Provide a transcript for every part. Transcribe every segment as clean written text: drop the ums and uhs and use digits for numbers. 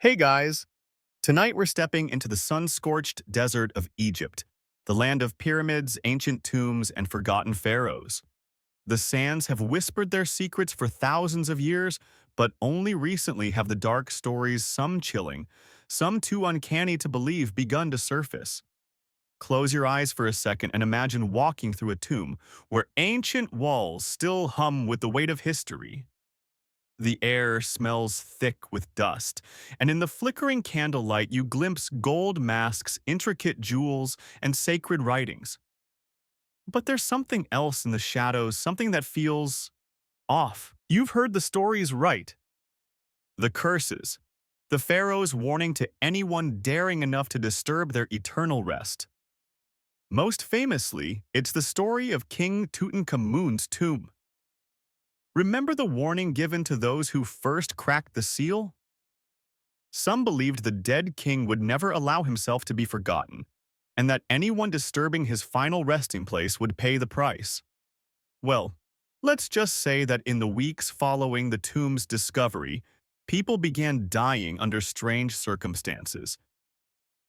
Hey guys! Tonight we're stepping into the sun-scorched desert of Egypt, the land of pyramids, ancient tombs, and forgotten pharaohs. The sands have whispered their secrets for thousands of years, but only recently have the dark stories, some chilling, some too uncanny to believe, begun to surface. Close your eyes for a second and imagine walking through a tomb where ancient walls still hum with the weight of history. The air smells thick with dust, and in the flickering candlelight you glimpse gold masks, intricate jewels, and sacred writings. But there's something else in the shadows, something that feels off. You've heard the stories right. The curses. The pharaoh's warning to anyone daring enough to disturb their eternal rest. Most famously, it's the story of King Tutankhamun's tomb. Remember the warning given to those who first cracked the seal? Some believed the dead king would never allow himself to be forgotten, and that anyone disturbing his final resting place would pay the price. Well, let's just say that in the weeks following the tomb's discovery, people began dying under strange circumstances.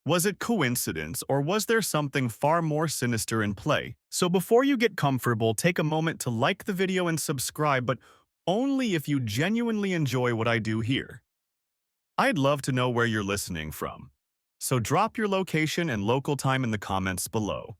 Was it coincidence, or was there something far more sinister in play? So before you get comfortable, take a moment to like the video and subscribe, but only if you genuinely enjoy what I do here. I'd love to know where you're listening from, so drop your location and local time in the comments below.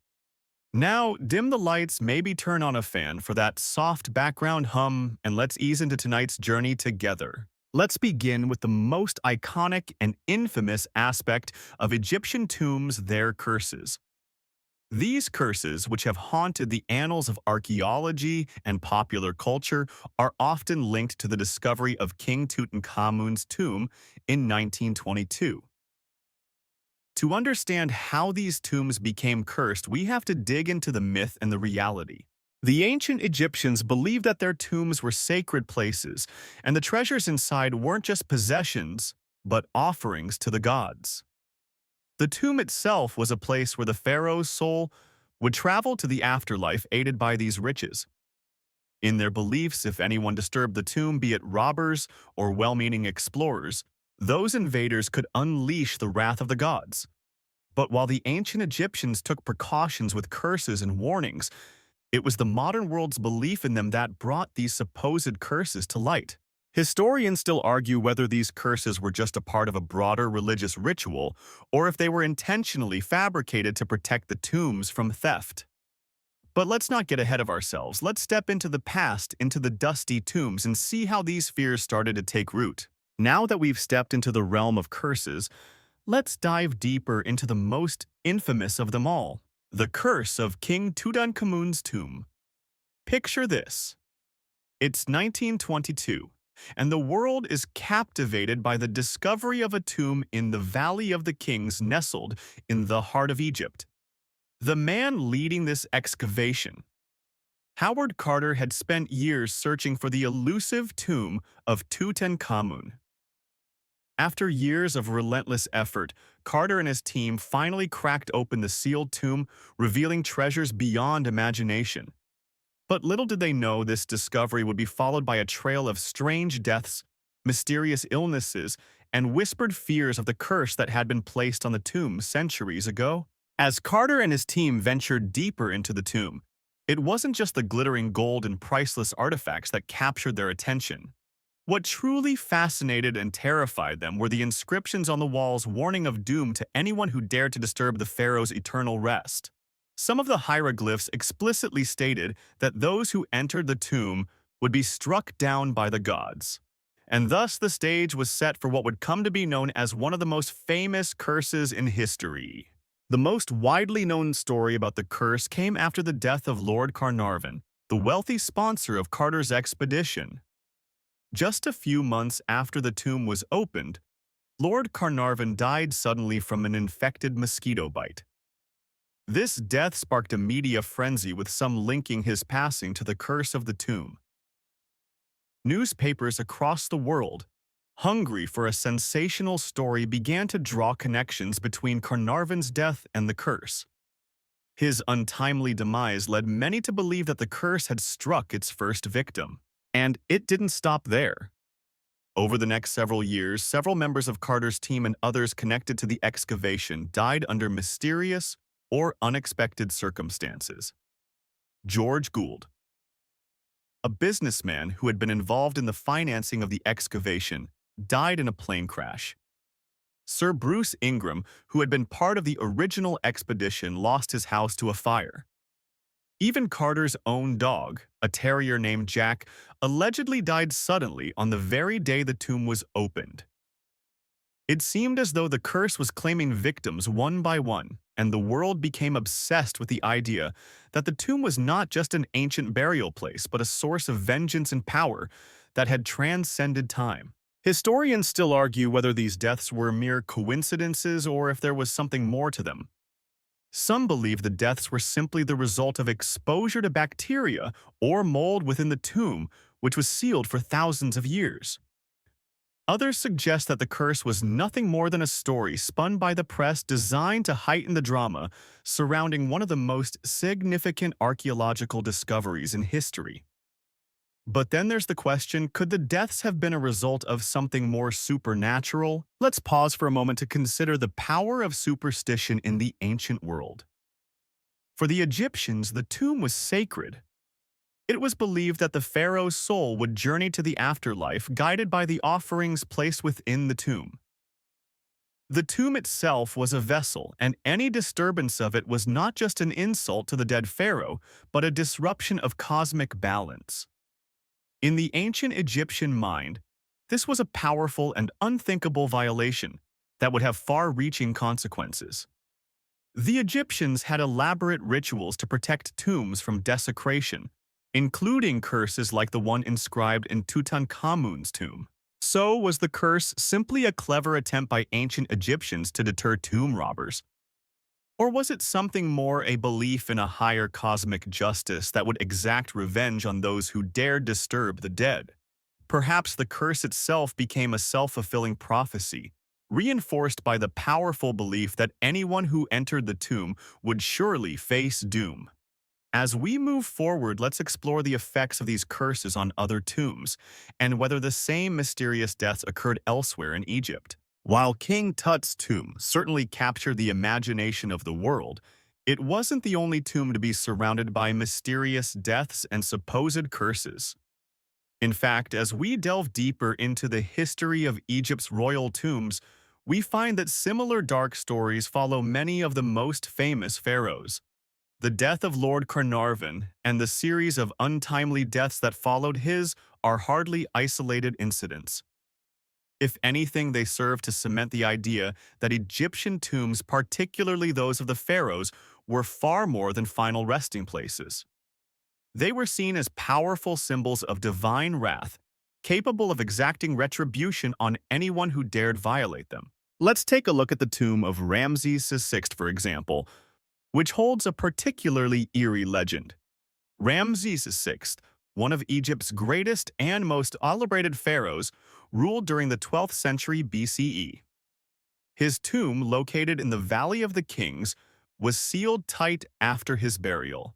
Now, dim the lights, maybe turn on a fan for that soft background hum, and let's ease into tonight's journey together. Let's begin with the most iconic and infamous aspect of Egyptian tombs, their curses. These curses, which have haunted the annals of archaeology and popular culture, are often linked to the discovery of King Tutankhamun's tomb in 1922. To understand how these tombs became cursed, we have to dig into the myth and the reality. The ancient Egyptians believed that their tombs were sacred places, and the treasures inside weren't just possessions, but offerings to the gods. The tomb itself was a place where the pharaoh's soul would travel to the afterlife aided by these riches. In their beliefs, if anyone disturbed the tomb, be it robbers or well-meaning explorers, those invaders could unleash the wrath of the gods. But while the ancient Egyptians took precautions with curses and warnings, it was the modern world's belief in them that brought these supposed curses to light. Historians still argue whether these curses were just a part of a broader religious ritual or if they were intentionally fabricated to protect the tombs from theft. But let's not get ahead of ourselves. Let's step into the past, into the dusty tombs, and see how these fears started to take root. Now that we've stepped into the realm of curses, let's dive deeper into the most infamous of them all. The curse of King Tutankhamun's tomb. Picture this. It's 1922, and the world is captivated by the discovery of a tomb in the Valley of the Kings nestled in the heart of Egypt. The man leading this excavation, Howard Carter, had spent years searching for the elusive tomb of Tutankhamun. After years of relentless effort, Carter and his team finally cracked open the sealed tomb, revealing treasures beyond imagination. But little did they know this discovery would be followed by a trail of strange deaths, mysterious illnesses, and whispered fears of the curse that had been placed on the tomb centuries ago. As Carter and his team ventured deeper into the tomb, it wasn't just the glittering gold and priceless artifacts that captured their attention. What truly fascinated and terrified them were the inscriptions on the walls warning of doom to anyone who dared to disturb the pharaoh's eternal rest. Some of the hieroglyphs explicitly stated that those who entered the tomb would be struck down by the gods. And thus the stage was set for what would come to be known as one of the most famous curses in history. The most widely known story about the curse came after the death of Lord Carnarvon, the wealthy sponsor of Carter's expedition. Just a few months after the tomb was opened, Lord Carnarvon died suddenly from an infected mosquito bite. This death sparked a media frenzy, with some linking his passing to the curse of the tomb. Newspapers across the world, hungry for a sensational story, began to draw connections between Carnarvon's death and the curse. His untimely demise led many to believe that the curse had struck its first victim. And it didn't stop there. Over the next several years, several members of Carter's team and others connected to the excavation died under mysterious or unexpected circumstances. George Gould, a businessman who had been involved in the financing of the excavation, died in a plane crash. Sir Bruce Ingram, who had been part of the original expedition, lost his house to a fire. Even Carter's own dog, a terrier named Jack, allegedly died suddenly on the very day the tomb was opened. It seemed as though the curse was claiming victims one by one, and the world became obsessed with the idea that the tomb was not just an ancient burial place, but a source of vengeance and power that had transcended time. Historians still argue whether these deaths were mere coincidences or if there was something more to them. Some believe the deaths were simply the result of exposure to bacteria or mold within the tomb, which was sealed for thousands of years. Others suggest that the curse was nothing more than a story spun by the press designed to heighten the drama surrounding one of the most significant archaeological discoveries in history. But then there's the question, could the deaths have been a result of something more supernatural? Let's pause for a moment to consider the power of superstition in the ancient world. For the Egyptians, the tomb was sacred. It was believed that the pharaoh's soul would journey to the afterlife guided by the offerings placed within the tomb. The tomb itself was a vessel, and any disturbance of it was not just an insult to the dead pharaoh, but a disruption of cosmic balance. In the ancient Egyptian mind, this was a powerful and unthinkable violation that would have far-reaching consequences. The Egyptians had elaborate rituals to protect tombs from desecration, including curses like the one inscribed in Tutankhamun's tomb. So was the curse simply a clever attempt by ancient Egyptians to deter tomb robbers? Or was it something more, a belief in a higher cosmic justice that would exact revenge on those who dared disturb the dead? Perhaps the curse itself became a self-fulfilling prophecy, reinforced by the powerful belief that anyone who entered the tomb would surely face doom. As we move forward, let's explore the effects of these curses on other tombs, and whether the same mysterious deaths occurred elsewhere in Egypt. While King Tut's tomb certainly captured the imagination of the world, it wasn't the only tomb to be surrounded by mysterious deaths and supposed curses. In fact, as we delve deeper into the history of Egypt's royal tombs, we find that similar dark stories follow many of the most famous pharaohs. The death of Lord Carnarvon and the series of untimely deaths that followed his are hardly isolated incidents. If anything, they serve to cement the idea that Egyptian tombs, particularly those of the pharaohs, were far more than final resting places. They were seen as powerful symbols of divine wrath, capable of exacting retribution on anyone who dared violate them. Let's take a look at the tomb of Ramses VI, for example, which holds a particularly eerie legend. Ramses VI, one of Egypt's greatest and most celebrated pharaohs, ruled during the 12th century BCE. His tomb, located in the Valley of the Kings, was sealed tight after his burial.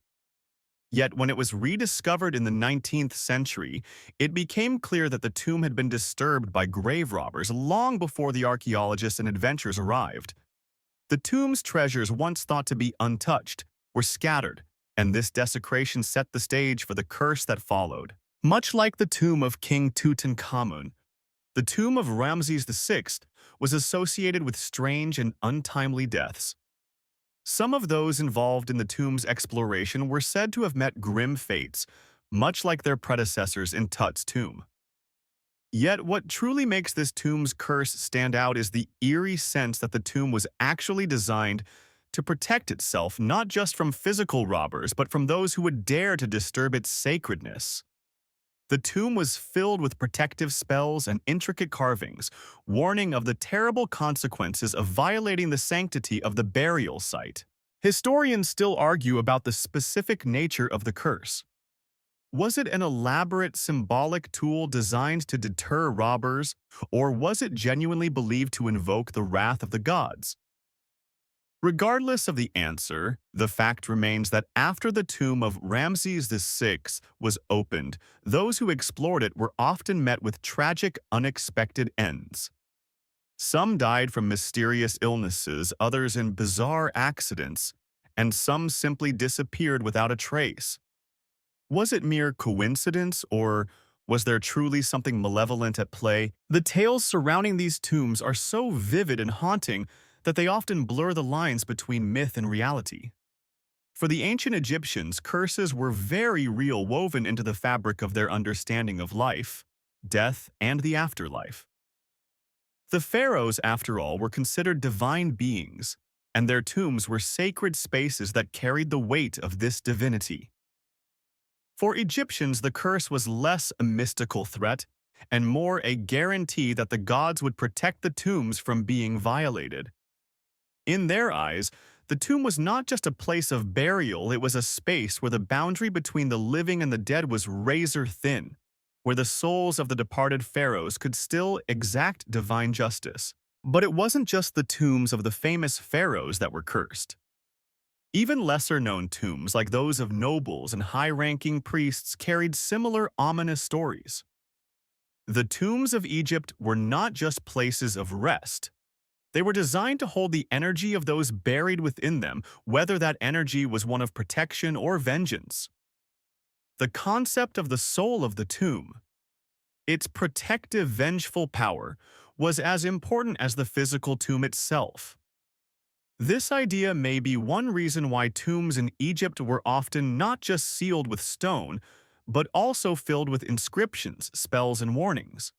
Yet when it was rediscovered in the 19th century, it became clear that the tomb had been disturbed by grave robbers long before the archaeologists and adventurers arrived. The tomb's treasures, once thought to be untouched, were scattered, and this desecration set the stage for the curse that followed. Much like the tomb of King Tutankhamun, the tomb of Ramses VI was associated with strange and untimely deaths. Some of those involved in the tomb's exploration were said to have met grim fates, much like their predecessors in Tut's tomb. Yet what truly makes this tomb's curse stand out is the eerie sense that the tomb was actually designed to protect itself not just from physical robbers, but from those who would dare to disturb its sacredness. The tomb was filled with protective spells and intricate carvings, warning of the terrible consequences of violating the sanctity of the burial site. Historians still argue about the specific nature of the curse. Was it an elaborate symbolic tool designed to deter robbers, or was it genuinely believed to invoke the wrath of the gods? Regardless of the answer, the fact remains that after the tomb of Ramses VI was opened, those who explored it were often met with tragic, unexpected ends. Some died from mysterious illnesses, others in bizarre accidents, and some simply disappeared without a trace. Was it mere coincidence, or was there truly something malevolent at play? The tales surrounding these tombs are so vivid and haunting that they often blur the lines between myth and reality. For the ancient Egyptians, curses were very real, woven into the fabric of their understanding of life, death, and the afterlife. The pharaohs, after all, were considered divine beings, and their tombs were sacred spaces that carried the weight of this divinity. For Egyptians, the curse was less a mystical threat and more a guarantee that the gods would protect the tombs from being violated. In their eyes, the tomb was not just a place of burial, it was a space where the boundary between the living and the dead was razor thin, where the souls of the departed pharaohs could still exact divine justice. But it wasn't just the tombs of the famous pharaohs that were cursed. Even lesser-known tombs, like those of nobles and high-ranking priests, carried similar ominous stories. The tombs of Egypt were not just places of rest. They were designed to hold the energy of those buried within them, whether that energy was one of protection or vengeance. The concept of the soul of the tomb, its protective, vengeful power, was as important as the physical tomb itself. This idea may be one reason why tombs in Egypt were often not just sealed with stone, but also filled with inscriptions, spells, and warnings.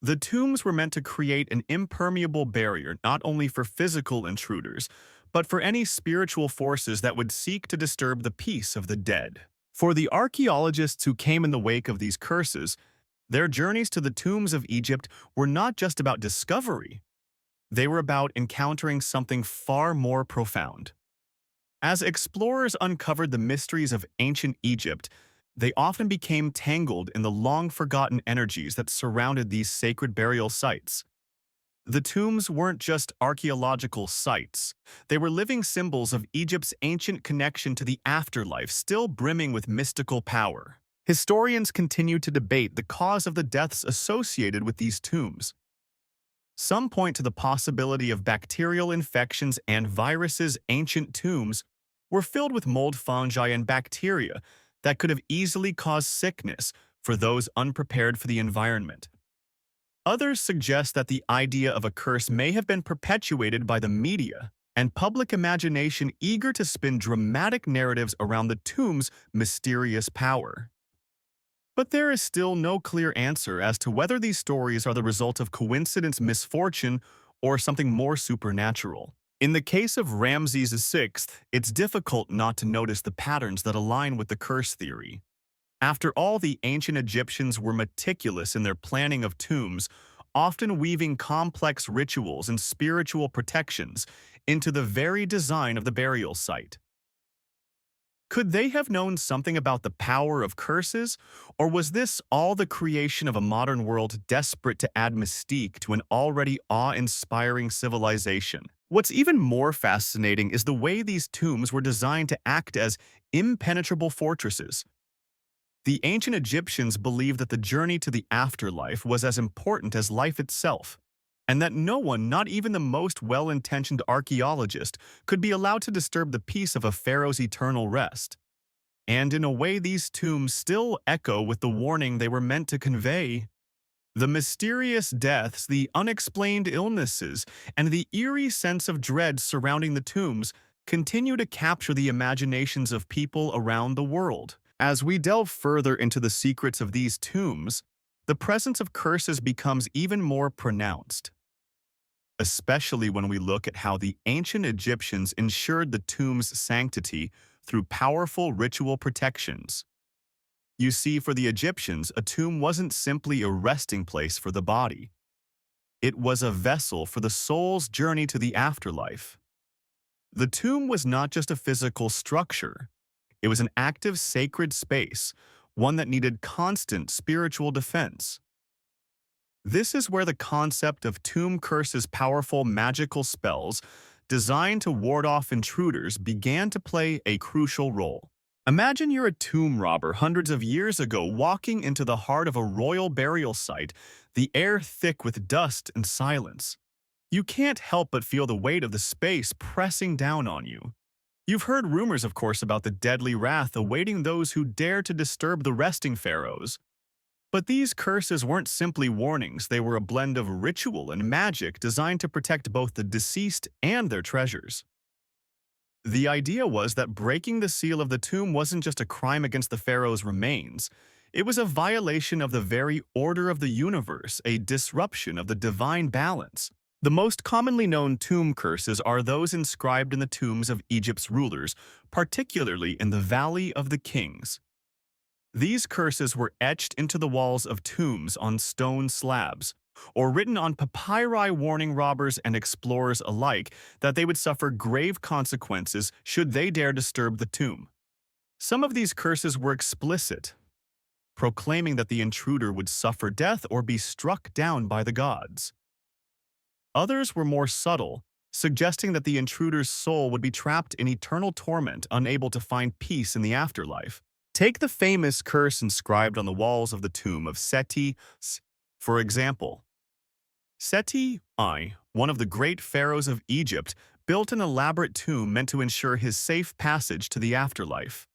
The tombs were meant to create an impermeable barrier not only for physical intruders, but for any spiritual forces that would seek to disturb the peace of the dead. For the archaeologists who came in the wake of these curses, their journeys to the tombs of Egypt were not just about discovery. They were about encountering something far more profound. As explorers uncovered the mysteries of ancient Egypt, they often became tangled in the long-forgotten energies that surrounded these sacred burial sites. The tombs weren't just archaeological sites. They were living symbols of Egypt's ancient connection to the afterlife, still brimming with mystical power. Historians continue to debate the cause of the deaths associated with these tombs. Some point to the possibility of bacterial infections and viruses. Ancient tombs were filled with mold, fungi, and bacteria that could have easily caused sickness for those unprepared for the environment. Others suggest that the idea of a curse may have been perpetuated by the media and public imagination, eager to spin dramatic narratives around the tomb's mysterious power. But there is still no clear answer as to whether these stories are the result of coincidence, misfortune, or something more supernatural. In the case of Ramses VI, it's difficult not to notice the patterns that align with the curse theory. After all, the ancient Egyptians were meticulous in their planning of tombs, often weaving complex rituals and spiritual protections into the very design of the burial site. Could they have known something about the power of curses, or was this all the creation of a modern world desperate to add mystique to an already awe-inspiring civilization? What's even more fascinating is the way these tombs were designed to act as impenetrable fortresses. The ancient Egyptians believed that the journey to the afterlife was as important as life itself, and that no one, not even the most well-intentioned archaeologist, could be allowed to disturb the peace of a pharaoh's eternal rest. And in a way, these tombs still echo with the warning they were meant to convey. The mysterious deaths, the unexplained illnesses, and the eerie sense of dread surrounding the tombs continue to capture the imaginations of people around the world. As we delve further into the secrets of these tombs, the presence of curses becomes even more pronounced, especially when we look at how the ancient Egyptians ensured the tomb's sanctity through powerful ritual protections. You see, for the Egyptians, a tomb wasn't simply a resting place for the body. It was a vessel for the soul's journey to the afterlife. The tomb was not just a physical structure. It was an active, sacred space, one that needed constant spiritual defense. This is where the concept of tomb curses, powerful magical spells designed to ward off intruders, began to play a crucial role. Imagine you're a tomb robber hundreds of years ago walking into the heart of a royal burial site, the air thick with dust and silence. You can't help but feel the weight of the space pressing down on you. You've heard rumors, of course, about the deadly wrath awaiting those who dare to disturb the resting pharaohs. But these curses weren't simply warnings, they were a blend of ritual and magic designed to protect both the deceased and their treasures. The idea was that breaking the seal of the tomb wasn't just a crime against the pharaoh's remains. It was a violation of the very order of the universe, a disruption of the divine balance. The most commonly known tomb curses are those inscribed in the tombs of Egypt's rulers, particularly in the Valley of the Kings. These curses were etched into the walls of tombs on stone slabs, or written on papyri warning robbers and explorers alike that they would suffer grave consequences should they dare disturb the tomb. Some of these curses were explicit, proclaiming that the intruder would suffer death or be struck down by the gods. Others were more subtle, suggesting that the intruder's soul would be trapped in eternal torment, unable to find peace in the afterlife. Take the famous curse inscribed on the walls of the tomb of Seti, for example. Seti I, one of the great pharaohs of Egypt, built an elaborate tomb meant to ensure his safe passage to the afterlife.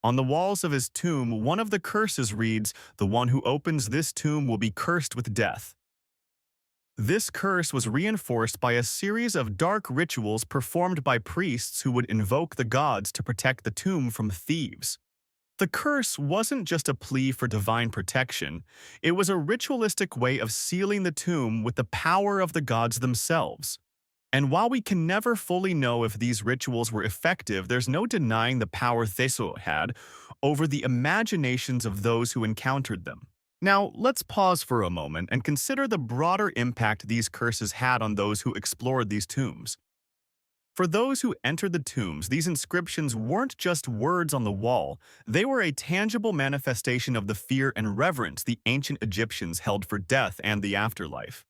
On the walls of his tomb, one of the curses reads, "The one who opens this tomb will be cursed with death." This curse was reinforced by a series of dark rituals performed by priests who would invoke the gods to protect the tomb from thieves. The curse wasn't just a plea for divine protection, it was a ritualistic way of sealing the tomb with the power of the gods themselves. And while we can never fully know if these rituals were effective, there's no denying the power Pharaoh had over the imaginations of those who encountered them. Now, let's pause for a moment and consider the broader impact these curses had on those who explored these tombs. For those who entered the tombs, these inscriptions weren't just words on the wall, they were a tangible manifestation of the fear and reverence the ancient Egyptians held for death and the afterlife.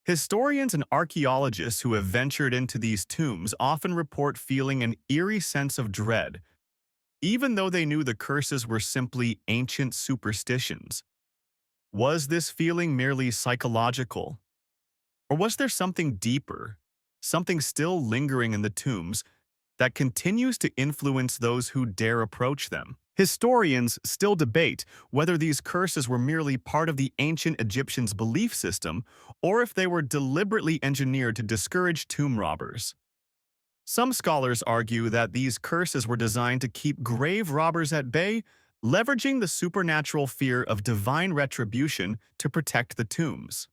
Historians and archaeologists who have ventured into these tombs often report feeling an eerie sense of dread, even though they knew the curses were simply ancient superstitions. Was this feeling merely psychological? Or was there something deeper, something still lingering in the tombs that continues to influence those who dare approach them? Historians still debate whether these curses were merely part of the ancient Egyptians' belief system or if they were deliberately engineered to discourage tomb robbers. Some scholars argue that these curses were designed to keep grave robbers at bay, leveraging the supernatural fear of divine retribution to protect the tombs.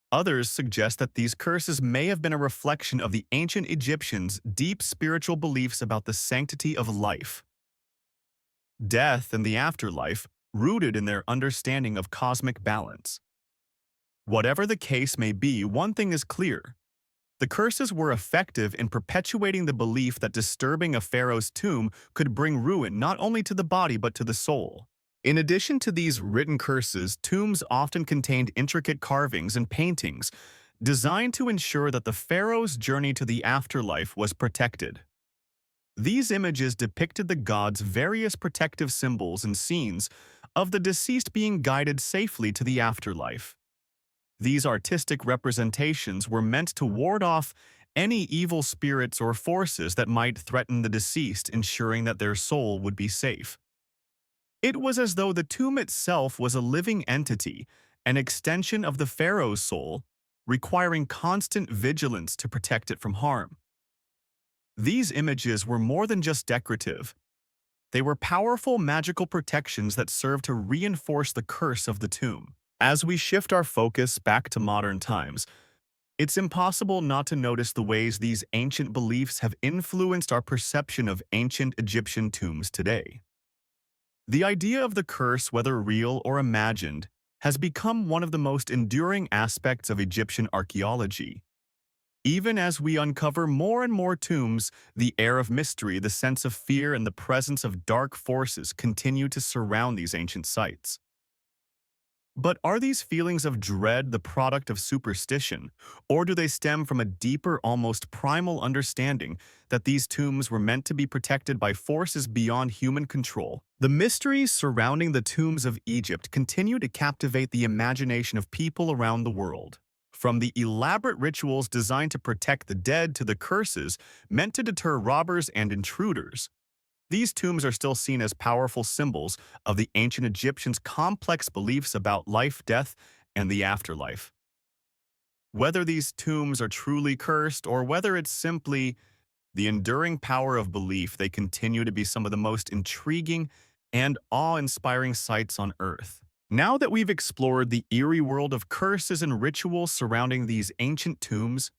Others suggest that these curses may have been a reflection of the ancient Egyptians' deep spiritual beliefs about the sanctity of life, death, and the afterlife, rooted in their understanding of cosmic balance. Whatever the case may be, one thing is clear. The curses were effective in perpetuating the belief that disturbing a pharaoh's tomb could bring ruin not only to the body but to the soul. In addition to these written curses, tombs often contained intricate carvings and paintings designed to ensure that the pharaoh's journey to the afterlife was protected. These images depicted the gods' various protective symbols and scenes of the deceased being guided safely to the afterlife. These artistic representations were meant to ward off any evil spirits or forces that might threaten the deceased, ensuring that their soul would be safe. It was as though the tomb itself was a living entity, an extension of the pharaoh's soul, requiring constant vigilance to protect it from harm. These images were more than just decorative. They were powerful magical protections that served to reinforce the curse of the tomb. As we shift our focus back to modern times, it's impossible not to notice the ways these ancient beliefs have influenced our perception of ancient Egyptian tombs today. The idea of the curse, whether real or imagined, has become one of the most enduring aspects of Egyptian archaeology. Even as we uncover more and more tombs, the air of mystery, the sense of fear, and the presence of dark forces continue to surround these ancient sites. But are these feelings of dread the product of superstition, or do they stem from a deeper, almost primal understanding that these tombs were meant to be protected by forces beyond human control? The mysteries surrounding the tombs of Egypt continue to captivate the imagination of people around the world. From the elaborate rituals designed to protect the dead to the curses meant to deter robbers and intruders, these tombs are still seen as powerful symbols of the ancient Egyptians' complex beliefs about life, death, and the afterlife. Whether these tombs are truly cursed or whether it's simply the enduring power of belief, they continue to be some of the most intriguing and awe-inspiring sights on Earth. Now that we've explored the eerie world of curses and rituals surrounding these ancient tombs,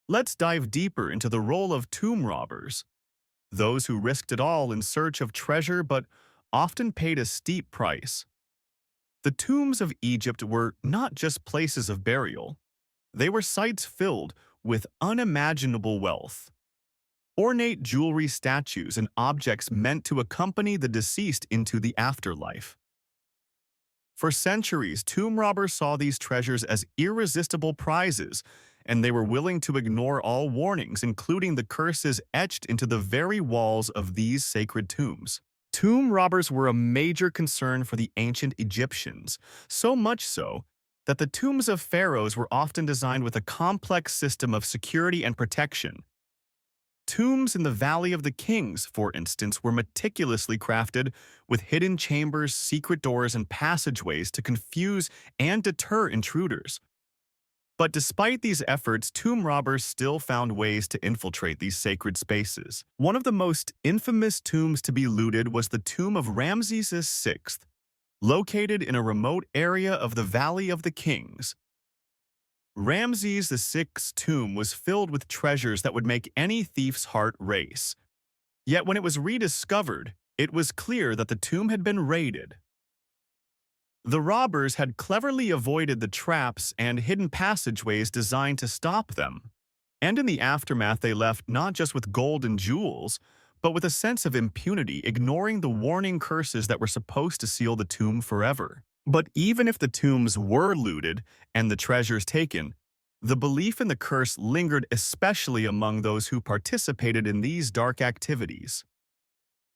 let's dive deeper into the role of tomb robbers, those who risked it all in search of treasure but often paid a steep price. The tombs of Egypt were not just places of burial. They were sites filled with unimaginable wealth. Ornate jewelry, statues, and objects meant to accompany the deceased into the afterlife. For centuries, tomb robbers saw these treasures as irresistible prizes, and they were willing to ignore all warnings, including the curses etched into the very walls of these sacred tombs. Tomb robbers were a major concern for the ancient Egyptians, so much so that the tombs of pharaohs were often designed with a complex system of security and protection. Tombs in the Valley of the Kings, for instance, were meticulously crafted with hidden chambers, secret doors, and passageways to confuse and deter intruders. But despite these efforts, tomb robbers still found ways to infiltrate these sacred spaces. One of the most infamous tombs to be looted was the tomb of Ramses VI, located in a remote area of the Valley of the Kings. Ramses VI's tomb was filled with treasures that would make any thief's heart race. Yet when it was rediscovered, it was clear that the tomb had been raided. The robbers had cleverly avoided the traps and hidden passageways designed to stop them. And in the aftermath, they left not just with gold and jewels, but with a sense of impunity, ignoring the warning curses that were supposed to seal the tomb forever. But even if the tombs were looted and the treasures taken, the belief in the curse lingered, especially among those who participated in these dark activities.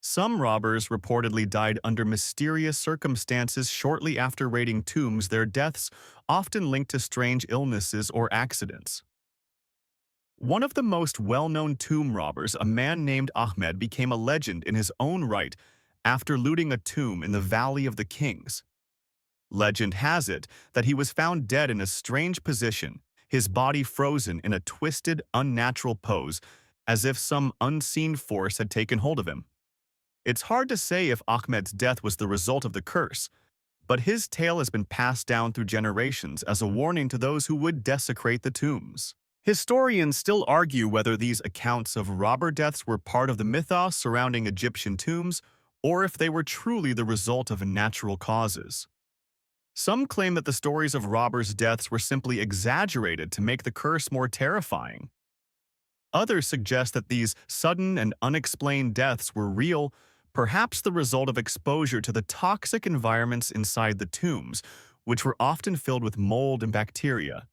Some robbers reportedly died under mysterious circumstances shortly after raiding tombs, their deaths often linked to strange illnesses or accidents. One of the most well-known tomb robbers, a man named Ahmed, became a legend in his own right after looting a tomb in the Valley of the Kings. Legend has it that he was found dead in a strange position, his body frozen in a twisted, unnatural pose, as if some unseen force had taken hold of him. It's hard to say if Ahmed's death was the result of the curse, but his tale has been passed down through generations as a warning to those who would desecrate the tombs. Historians still argue whether these accounts of robber deaths were part of the mythos surrounding Egyptian tombs or if they were truly the result of natural causes. Some claim that the stories of robbers' deaths were simply exaggerated to make the curse more terrifying. Others suggest that these sudden and unexplained deaths were real, perhaps the result of exposure to the toxic environments inside the tombs, which were often filled with mold and bacteria.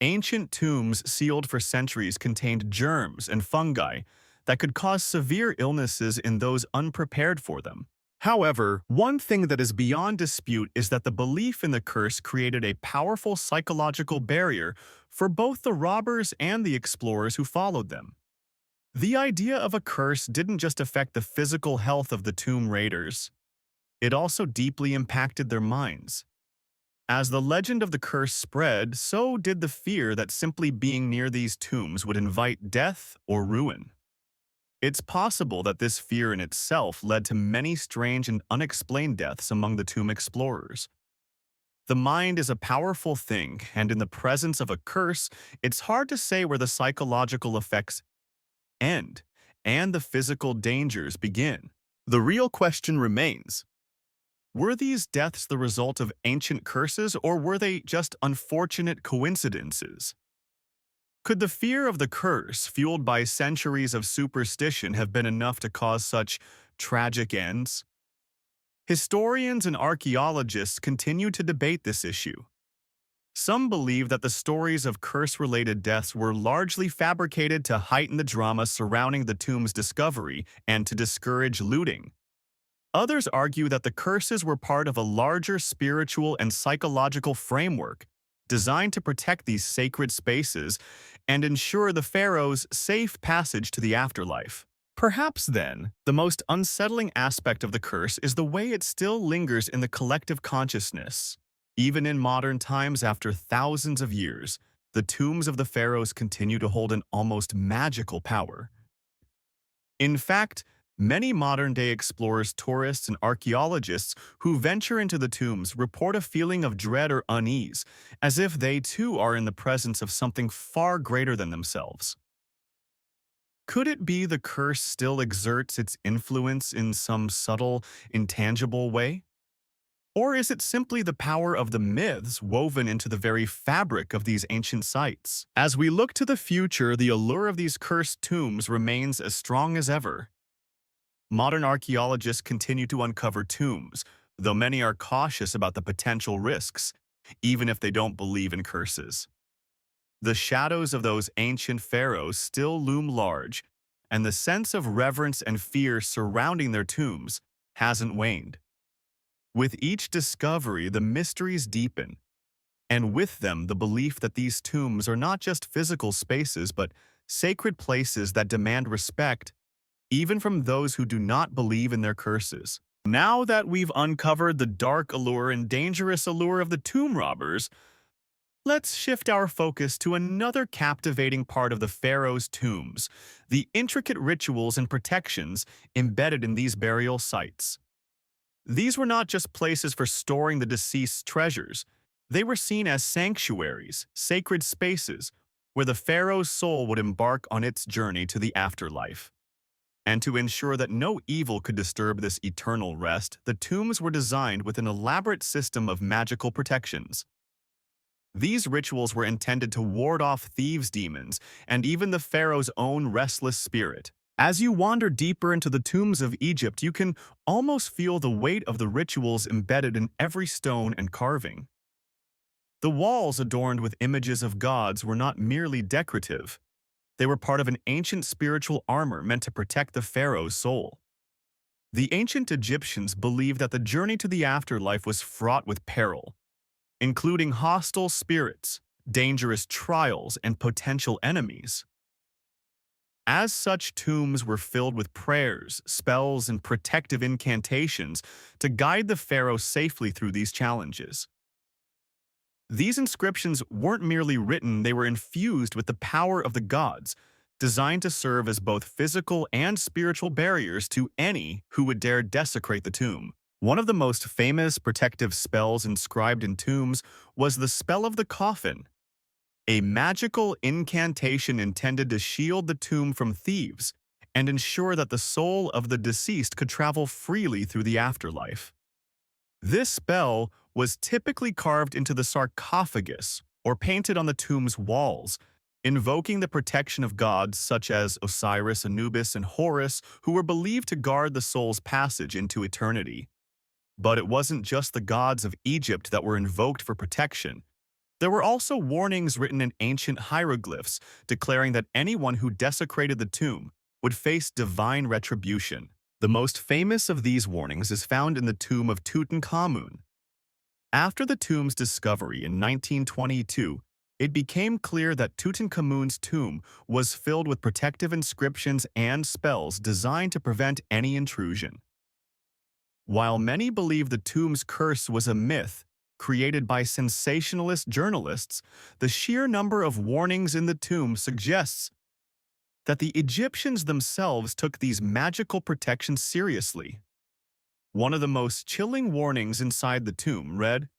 Ancient tombs sealed for centuries contained germs and fungi that could cause severe illnesses in those unprepared for them. However, one thing that is beyond dispute is that the belief in the curse created a powerful psychological barrier for both the robbers and the explorers who followed them. The idea of a curse didn't just affect the physical health of the tomb raiders. It also deeply impacted their minds. As the legend of the curse spread, so did the fear that simply being near these tombs would invite death or ruin. It's possible that this fear in itself led to many strange and unexplained deaths among the tomb explorers. The mind is a powerful thing, and in the presence of a curse, it's hard to say where the psychological effects end and the physical dangers begin. The real question remains: were these deaths the result of ancient curses, or were they just unfortunate coincidences? Could the fear of the curse, fueled by centuries of superstition, have been enough to cause such tragic ends? Historians and archaeologists continue to debate this issue. Some believe that the stories of curse-related deaths were largely fabricated to heighten the drama surrounding the tomb's discovery and to discourage looting. Others argue that the curses were part of a larger spiritual and psychological framework designed to protect these sacred spaces and ensure the pharaoh's safe passage to the afterlife. Perhaps then, the most unsettling aspect of the curse is the way it still lingers in the collective consciousness. Even in modern times, after thousands of years, the tombs of the pharaohs continue to hold an almost magical power. In fact, many modern-day explorers, tourists, and archaeologists who venture into the tombs report a feeling of dread or unease, as if they too are in the presence of something far greater than themselves. Could it be the curse still exerts its influence in some subtle, intangible way? Or is it simply the power of the myths woven into the very fabric of these ancient sites? As we look to the future, the allure of these cursed tombs remains as strong as ever. Modern archaeologists continue to uncover tombs, though many are cautious about the potential risks, even if they don't believe in curses. The shadows of those ancient pharaohs still loom large, and the sense of reverence and fear surrounding their tombs hasn't waned. With each discovery, the mysteries deepen, and with them the belief that these tombs are not just physical spaces but sacred places that demand respect, even from those who do not believe in their curses. Now that we've uncovered the dark allure and dangerous allure of the tomb robbers, let's shift our focus to another captivating part of the pharaoh's tombs, the intricate rituals and protections embedded in these burial sites. These were not just places for storing the deceased's treasures. They were seen as sanctuaries, sacred spaces, where the pharaoh's soul would embark on its journey to the afterlife. And to ensure that no evil could disturb this eternal rest, the tombs were designed with an elaborate system of magical protections. These rituals were intended to ward off thieves' demons and even the pharaoh's own restless spirit. As you wander deeper into the tombs of Egypt, you can almost feel the weight of the rituals embedded in every stone and carving. The walls adorned with images of gods were not merely decorative. They were part of an ancient spiritual armor meant to protect the pharaoh's soul. The ancient Egyptians believed that the journey to the afterlife was fraught with peril, including hostile spirits, dangerous trials, and potential enemies. As such, tombs were filled with prayers, spells, and protective incantations to guide the pharaoh safely through these challenges. These inscriptions weren't merely written, they were infused with the power of the gods, designed to serve as both physical and spiritual barriers to any who would dare desecrate the tomb. One of the most famous protective spells inscribed in tombs was the Spell of the Coffin, a magical incantation intended to shield the tomb from thieves and ensure that the soul of the deceased could travel freely through the afterlife. This spell was typically carved into the sarcophagus or painted on the tomb's walls, invoking the protection of gods such as Osiris, Anubis, and Horus, who were believed to guard the soul's passage into eternity. But it wasn't just the gods of Egypt that were invoked for protection. There were also warnings written in ancient hieroglyphs declaring that anyone who desecrated the tomb would face divine retribution. The most famous of these warnings is found in the tomb of Tutankhamun. After the tomb's discovery in 1922, it became clear that Tutankhamun's tomb was filled with protective inscriptions and spells designed to prevent any intrusion. While many believe the tomb's curse was a myth created by sensationalist journalists, the sheer number of warnings in the tomb suggests that the Egyptians themselves took these magical protections seriously. One of the most chilling warnings inside the tomb read,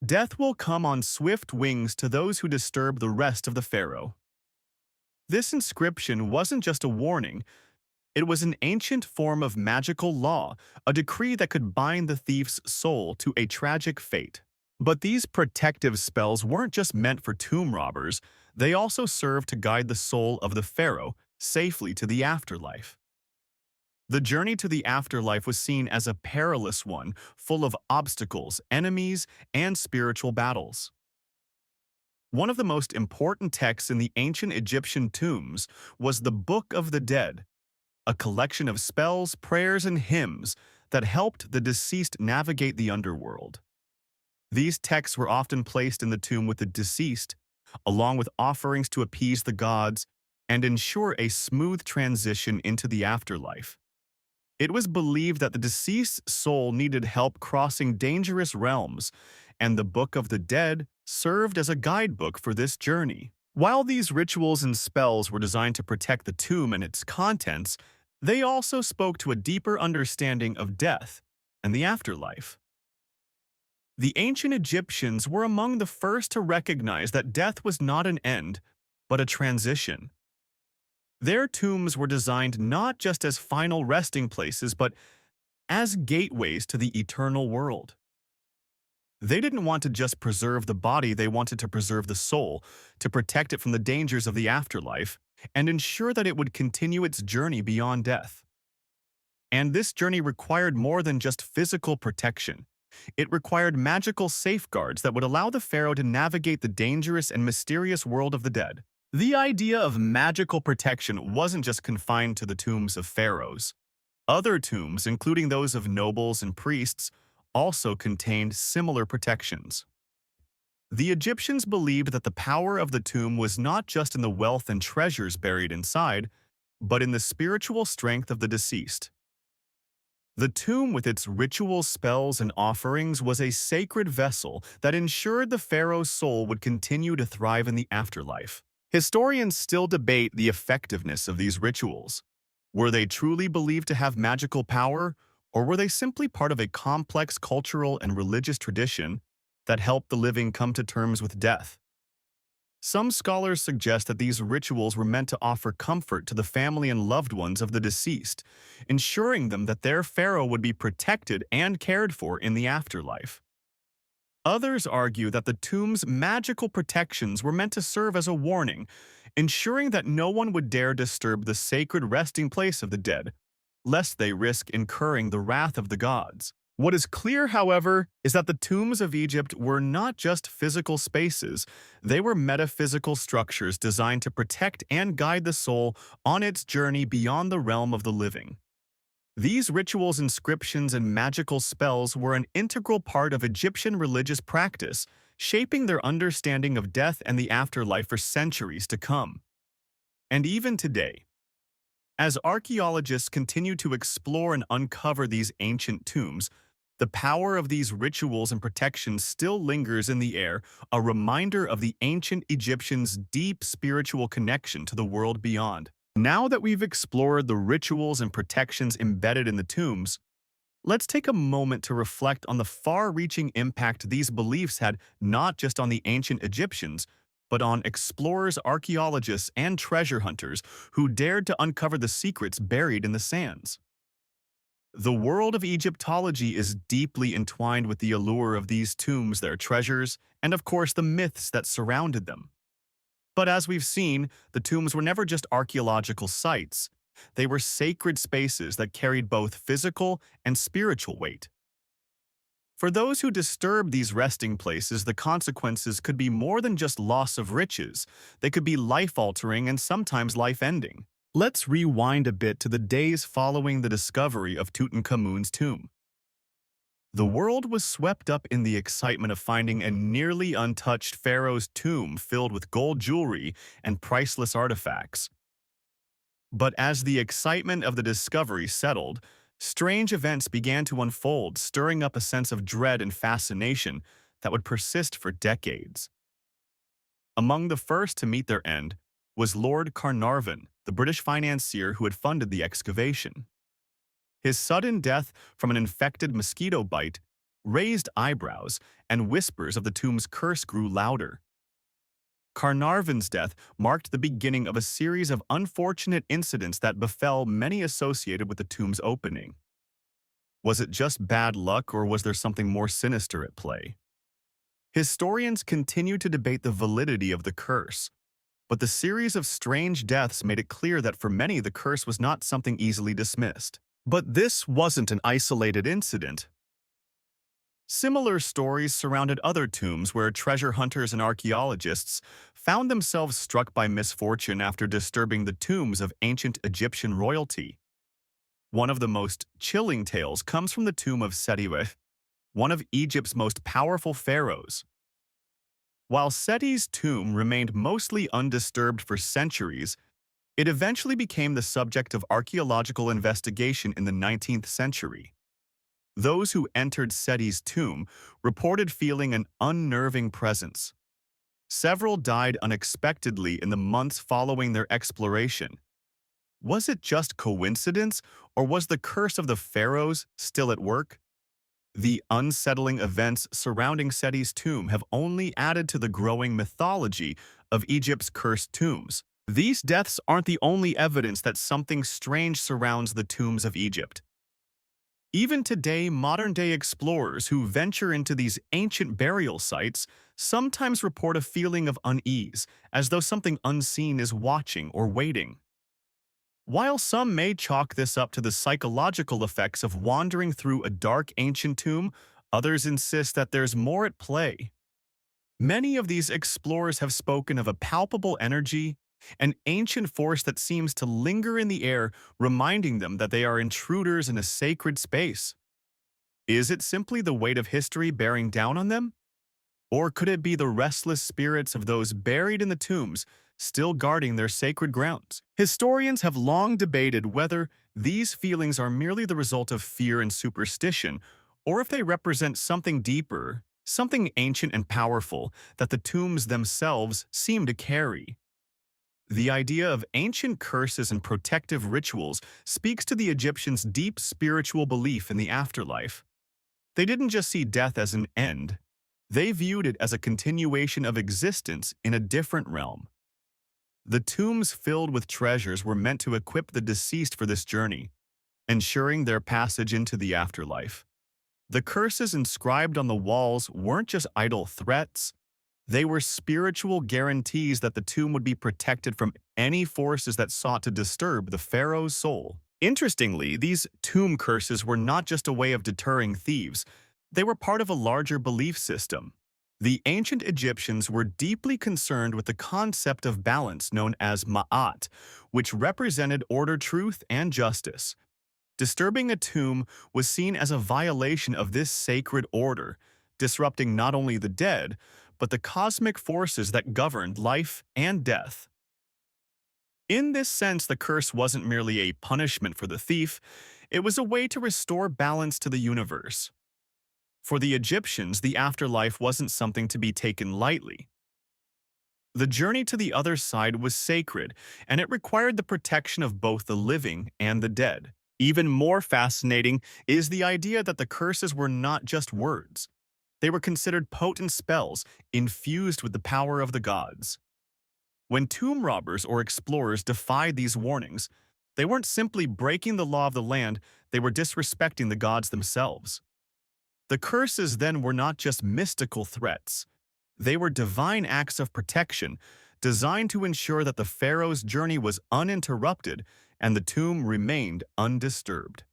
"Death will come on swift wings to those who disturb the rest of the pharaoh." This inscription wasn't just a warning, it was an ancient form of magical law, a decree that could bind the thief's soul to a tragic fate. But these protective spells weren't just meant for tomb robbers, they also served to guide the soul of the pharaoh safely to the afterlife. The journey to the afterlife was seen as a perilous one, full of obstacles, enemies, and spiritual battles. One of the most important texts in the ancient Egyptian tombs was the Book of the Dead, a collection of spells, prayers, and hymns that helped the deceased navigate the underworld. These texts were often placed in the tomb with the deceased, along with offerings to appease the gods and ensure a smooth transition into the afterlife. It was believed that the deceased's soul needed help crossing dangerous realms, and the Book of the Dead served as a guidebook for this journey. While these rituals and spells were designed to protect the tomb and its contents, they also spoke to a deeper understanding of death and the afterlife. The ancient Egyptians were among the first to recognize that death was not an end, but a transition. Their tombs were designed not just as final resting places, but as gateways to the eternal world. They didn't want to just preserve the body, they wanted to preserve the soul, to protect it from the dangers of the afterlife, and ensure that it would continue its journey beyond death. And this journey required more than just physical protection. It required magical safeguards that would allow the pharaoh to navigate the dangerous and mysterious world of the dead. The idea of magical protection wasn't just confined to the tombs of pharaohs. Other tombs, including those of nobles and priests, also contained similar protections. The Egyptians believed that the power of the tomb was not just in the wealth and treasures buried inside, but in the spiritual strength of the deceased. The tomb, with its rituals, spells, and offerings, was a sacred vessel that ensured the pharaoh's soul would continue to thrive in the afterlife. Historians still debate the effectiveness of these rituals. Were they truly believed to have magical power, or were they simply part of a complex cultural and religious tradition that helped the living come to terms with death? Some scholars suggest that these rituals were meant to offer comfort to the family and loved ones of the deceased, ensuring them that their pharaoh would be protected and cared for in the afterlife. Others argue that the tomb's magical protections were meant to serve as a warning, ensuring that no one would dare disturb the sacred resting place of the dead, lest they risk incurring the wrath of the gods. What is clear, however, is that the tombs of Egypt were not just physical spaces, they were metaphysical structures designed to protect and guide the soul on its journey beyond the realm of the living. These rituals, inscriptions, and magical spells were an integral part of Egyptian religious practice, shaping their understanding of death and the afterlife for centuries to come. And even today, as archaeologists continue to explore and uncover these ancient tombs, the power of these rituals and protections still lingers in the air, a reminder of the ancient Egyptians' deep spiritual connection to the world beyond. Now that we've explored the rituals and protections embedded in the tombs, let's take a moment to reflect on the far-reaching impact these beliefs had not just on the ancient Egyptians, but on explorers, archaeologists, and treasure hunters who dared to uncover the secrets buried in the sands. The world of Egyptology is deeply entwined with the allure of these tombs, their treasures, and of course the myths that surrounded them. But as we've seen, the tombs were never just archaeological sites. They were sacred spaces that carried both physical and spiritual weight. For those who disturb these resting places, the consequences could be more than just loss of riches. They could be life-altering and sometimes life-ending. Let's rewind a bit to the days following the discovery of Tutankhamun's tomb. The world was swept up in the excitement of finding a nearly untouched pharaoh's tomb filled with gold jewelry and priceless artifacts. But as the excitement of the discovery settled, strange events began to unfold, stirring up a sense of dread and fascination that would persist for decades. Among the first to meet their end was Lord Carnarvon, the British financier who had funded the excavation. His sudden death from an infected mosquito bite raised eyebrows, and whispers of the tomb's curse grew louder. Carnarvon's death marked the beginning of a series of unfortunate incidents that befell many associated with the tomb's opening. Was it just bad luck, or was there something more sinister at play? Historians continue to debate the validity of the curse, but the series of strange deaths made it clear that for many the curse was not something easily dismissed. But this wasn't an isolated incident. Similar stories surrounded other tombs where treasure hunters and archaeologists found themselves struck by misfortune after disturbing the tombs of ancient Egyptian royalty. One of the most chilling tales comes from the tomb of Seti, one of Egypt's most powerful pharaohs. While Seti's tomb remained mostly undisturbed for centuries, it eventually became the subject of archaeological investigation in the 19th century. Those who entered Seti's tomb reported feeling an unnerving presence. Several died unexpectedly in the months following their exploration. Was it just coincidence, or was the curse of the pharaohs still at work? The unsettling events surrounding Seti's tomb have only added to the growing mythology of Egypt's cursed tombs. These deaths aren't the only evidence that something strange surrounds the tombs of Egypt. Even today, modern-day explorers who venture into these ancient burial sites sometimes report a feeling of unease, as though something unseen is watching or waiting. While some may chalk this up to the psychological effects of wandering through a dark ancient tomb, others insist that there's more at play. Many of these explorers have spoken of a palpable energy, an ancient force that seems to linger in the air, reminding them that they are intruders in a sacred space. Is it simply the weight of history bearing down on them? Or could it be the restless spirits of those buried in the tombs, still guarding their sacred grounds? Historians have long debated whether these feelings are merely the result of fear and superstition, or if they represent something deeper, something ancient and powerful that the tombs themselves seem to carry. The idea of ancient curses and protective rituals speaks to the Egyptians' deep spiritual belief in the afterlife. They didn't just see death as an end. They viewed it as a continuation of existence in a different realm. The tombs filled with treasures were meant to equip the deceased for this journey, ensuring their passage into the afterlife. The curses inscribed on the walls weren't just idle threats. They were spiritual guarantees that the tomb would be protected from any forces that sought to disturb the pharaoh's soul. Interestingly, these tomb curses were not just a way of deterring thieves. They were part of a larger belief system. The ancient Egyptians were deeply concerned with the concept of balance known as ma'at, which represented order, truth, and justice. Disturbing a tomb was seen as a violation of this sacred order, disrupting not only the dead, but the cosmic forces that governed life and death. In this sense, the curse wasn't merely a punishment for the thief, it was a way to restore balance to the universe. For the Egyptians, the afterlife wasn't something to be taken lightly. The journey to the other side was sacred, and it required the protection of both the living and the dead. Even more fascinating is the idea that the curses were not just words. They were considered potent spells infused with the power of the gods. When tomb robbers or explorers defied these warnings, they weren't simply breaking the law of the land, they were disrespecting the gods themselves. The curses then were not just mystical threats. They were divine acts of protection, designed to ensure that the pharaoh's journey was uninterrupted and the tomb remained undisturbed.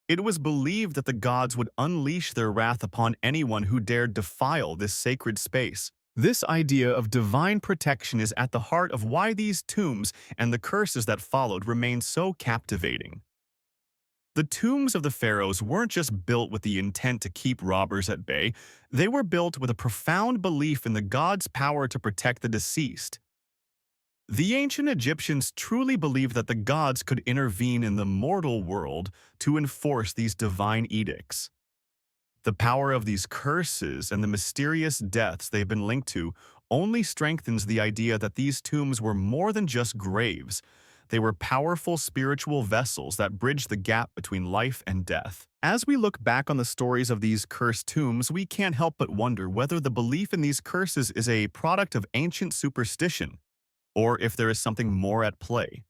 It was believed that the gods would unleash their wrath upon anyone who dared defile this sacred space. This idea of divine protection is at the heart of why these tombs and the curses that followed remain so captivating. The tombs of the pharaohs weren't just built with the intent to keep robbers at bay, they were built with a profound belief in the gods' power to protect the deceased. The ancient Egyptians truly believed that the gods could intervene in the mortal world to enforce these divine edicts. The power of these curses and the mysterious deaths they've been linked to only strengthens the idea that these tombs were more than just graves. They were powerful spiritual vessels that bridged the gap between life and death. As we look back on the stories of these cursed tombs, we can't help but wonder whether the belief in these curses is a product of ancient superstition, or if there is something more at play.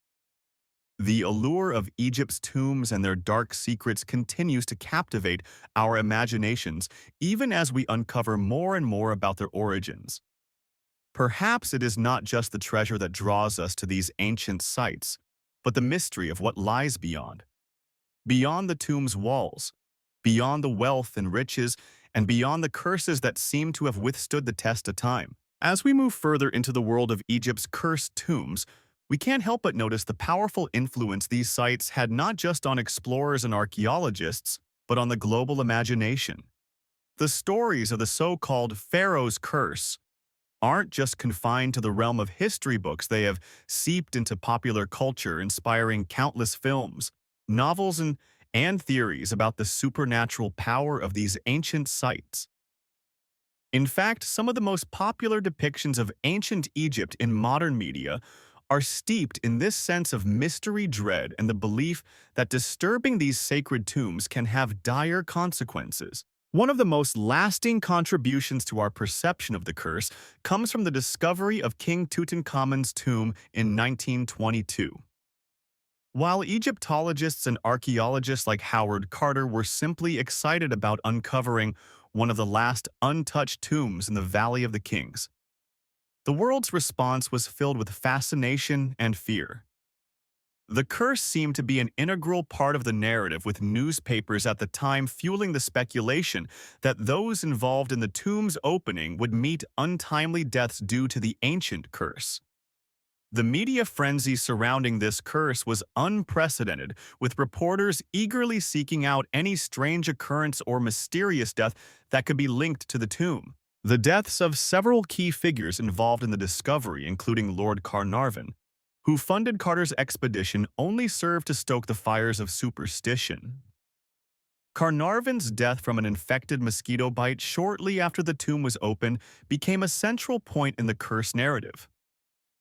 The allure of Egypt's tombs and their dark secrets continues to captivate our imaginations even as we uncover more and more about their origins. Perhaps it is not just the treasure that draws us to these ancient sites, but the mystery of what lies beyond. beyond the tomb's walls, beyond the wealth and riches, and beyond the curses that seem to have withstood the test of time. As we move further into the world of Egypt's cursed tombs, we can't help but notice the powerful influence these sites had not just on explorers and archaeologists, but on the global imagination. The stories of the so-called Pharaoh's curse aren't just confined to the realm of history books. They have seeped into popular culture, inspiring countless films, novels, and theories about the supernatural power of these ancient sites. In fact, some of the most popular depictions of ancient Egypt in modern media are steeped in this sense of mystery, dread, and the belief that disturbing these sacred tombs can have dire consequences. One of the most lasting contributions to our perception of the curse comes from the discovery of King Tutankhamun's tomb in 1922. While Egyptologists and archaeologists like Howard Carter were simply excited about uncovering one of the last untouched tombs in the Valley of the Kings, the world's response was filled with fascination and fear. The curse seemed to be an integral part of the narrative, with newspapers at the time fueling the speculation that those involved in the tomb's opening would meet untimely deaths due to the ancient curse. The media frenzy surrounding this curse was unprecedented, with reporters eagerly seeking out any strange occurrence or mysterious death that could be linked to the tomb. The deaths of several key figures involved in the discovery, including Lord Carnarvon, who funded Carter's expedition, only served to stoke the fires of superstition. Carnarvon's death from an infected mosquito bite shortly after the tomb was opened became a central point in the curse narrative.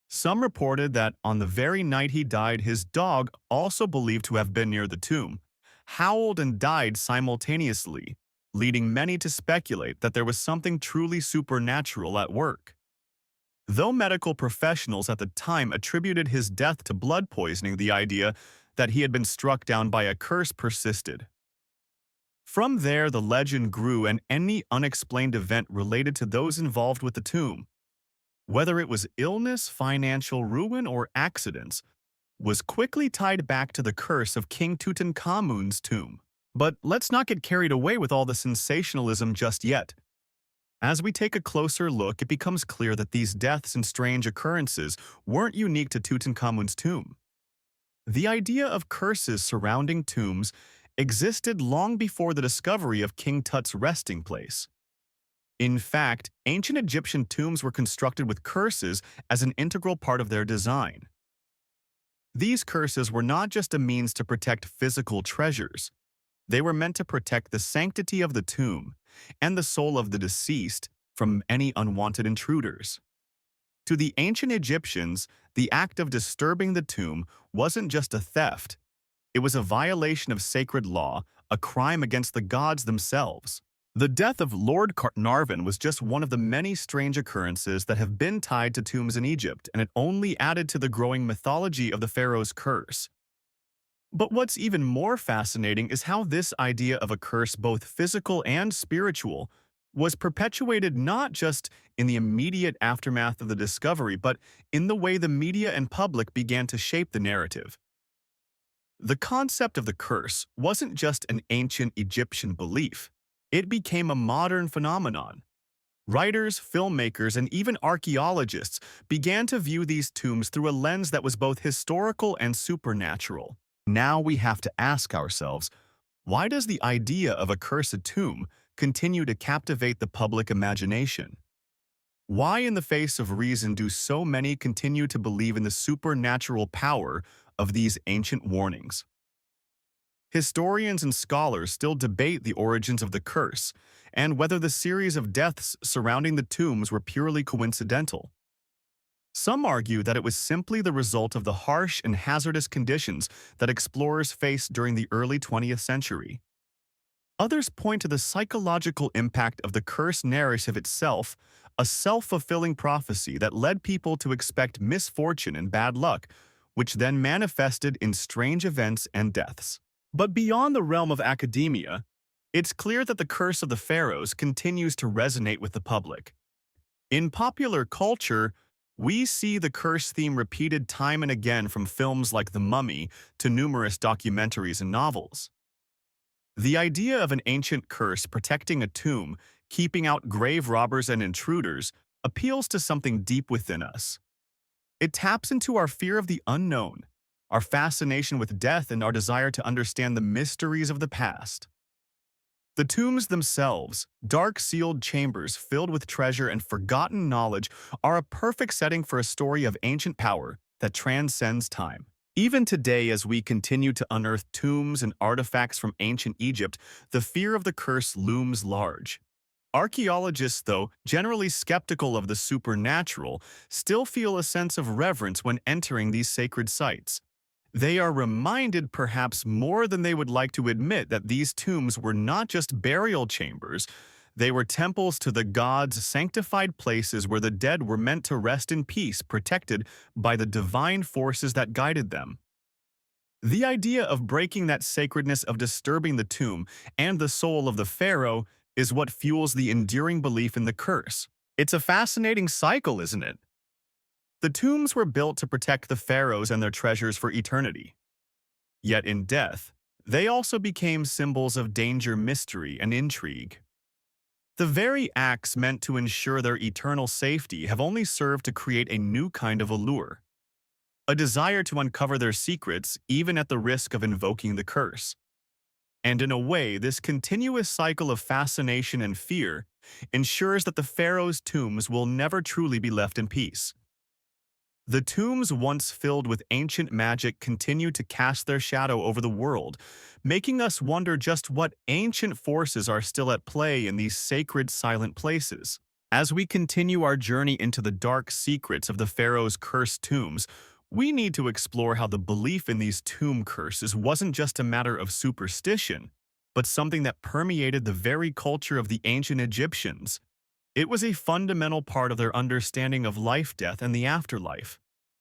Some reported that on the very night he died, his dog, also believed to have been near the tomb, howled and died simultaneously, leading many to speculate that there was something truly supernatural at work. Though medical professionals at the time attributed his death to blood poisoning, the idea that he had been struck down by a curse persisted. From there, the legend grew, and any unexplained event related to those involved with the tomb, whether it was illness, financial ruin, or accidents, was quickly tied back to the curse of King Tutankhamun's tomb. But let's not get carried away with all the sensationalism just yet. As we take a closer look, it becomes clear that these deaths and strange occurrences weren't unique to Tutankhamun's tomb. The idea of curses surrounding tombs existed long before the discovery of King Tut's resting place. In fact, ancient Egyptian tombs were constructed with curses as an integral part of their design. These curses were not just a means to protect physical treasures. They were meant to protect the sanctity of the tomb and the soul of the deceased from any unwanted intruders. To the ancient Egyptians, the act of disturbing the tomb wasn't just a theft. It was a violation of sacred law, a crime against the gods themselves. The death of Lord Carnarvon was just one of the many strange occurrences that have been tied to tombs in Egypt, and it only added to the growing mythology of the Pharaoh's curse. But what's even more fascinating is how this idea of a curse, both physical and spiritual, was perpetuated not just in the immediate aftermath of the discovery, but in the way the media and public began to shape the narrative. The concept of the curse wasn't just an ancient Egyptian belief. It became a modern phenomenon. Writers, filmmakers, and even archaeologists began to view these tombs through a lens that was both historical and supernatural. Now we have to ask ourselves, why does the idea of a cursed tomb continue to captivate the public imagination? Why, in the face of reason, do so many continue to believe in the supernatural power of these ancient warnings? Historians and scholars still debate the origins of the curse and whether the series of deaths surrounding the tombs were purely coincidental. Some argue that it was simply the result of the harsh and hazardous conditions that explorers faced during the early 20th century. Others point to the psychological impact of the curse narrative itself, a self-fulfilling prophecy that led people to expect misfortune and bad luck, which then manifested in strange events and deaths. But beyond the realm of academia, it's clear that the curse of the pharaohs continues to resonate with the public. In popular culture, we see the curse theme repeated time and again, from films like The Mummy to numerous documentaries and novels. The idea of an ancient curse protecting a tomb, keeping out grave robbers and intruders, appeals to something deep within us. It taps into our fear of the unknown, our fascination with death, and our desire to understand the mysteries of the past. The tombs themselves, dark sealed chambers filled with treasure and forgotten knowledge, are a perfect setting for a story of ancient power that transcends time. Even today, as we continue to unearth tombs and artifacts from ancient Egypt, the fear of the curse looms large. Archaeologists, though generally skeptical of the supernatural, still feel a sense of reverence when entering these sacred sites. They are reminded, perhaps more than they would like to admit, that these tombs were not just burial chambers. They were temples to the gods, sanctified places where the dead were meant to rest in peace, protected by the divine forces that guided them. The idea of breaking that sacredness, of disturbing the tomb and the soul of the pharaoh, is what fuels the enduring belief in the curse. It's a fascinating cycle, isn't it? The tombs were built to protect the pharaohs and their treasures for eternity. Yet in death, they also became symbols of danger, mystery, and intrigue. The very acts meant to ensure their eternal safety have only served to create a new kind of allure, a desire to uncover their secrets even at the risk of invoking the curse. And in a way, this continuous cycle of fascination and fear ensures that the pharaohs' tombs will never truly be left in peace. The tombs, once filled with ancient magic, continue to cast their shadow over the world, making us wonder just what ancient forces are still at play in these sacred, silent places. As we continue our journey into the dark secrets of the pharaoh's cursed tombs, we need to explore how the belief in these tomb curses wasn't just a matter of superstition, but something that permeated the very culture of the ancient Egyptians. It was a fundamental part of their understanding of life, death, and the afterlife.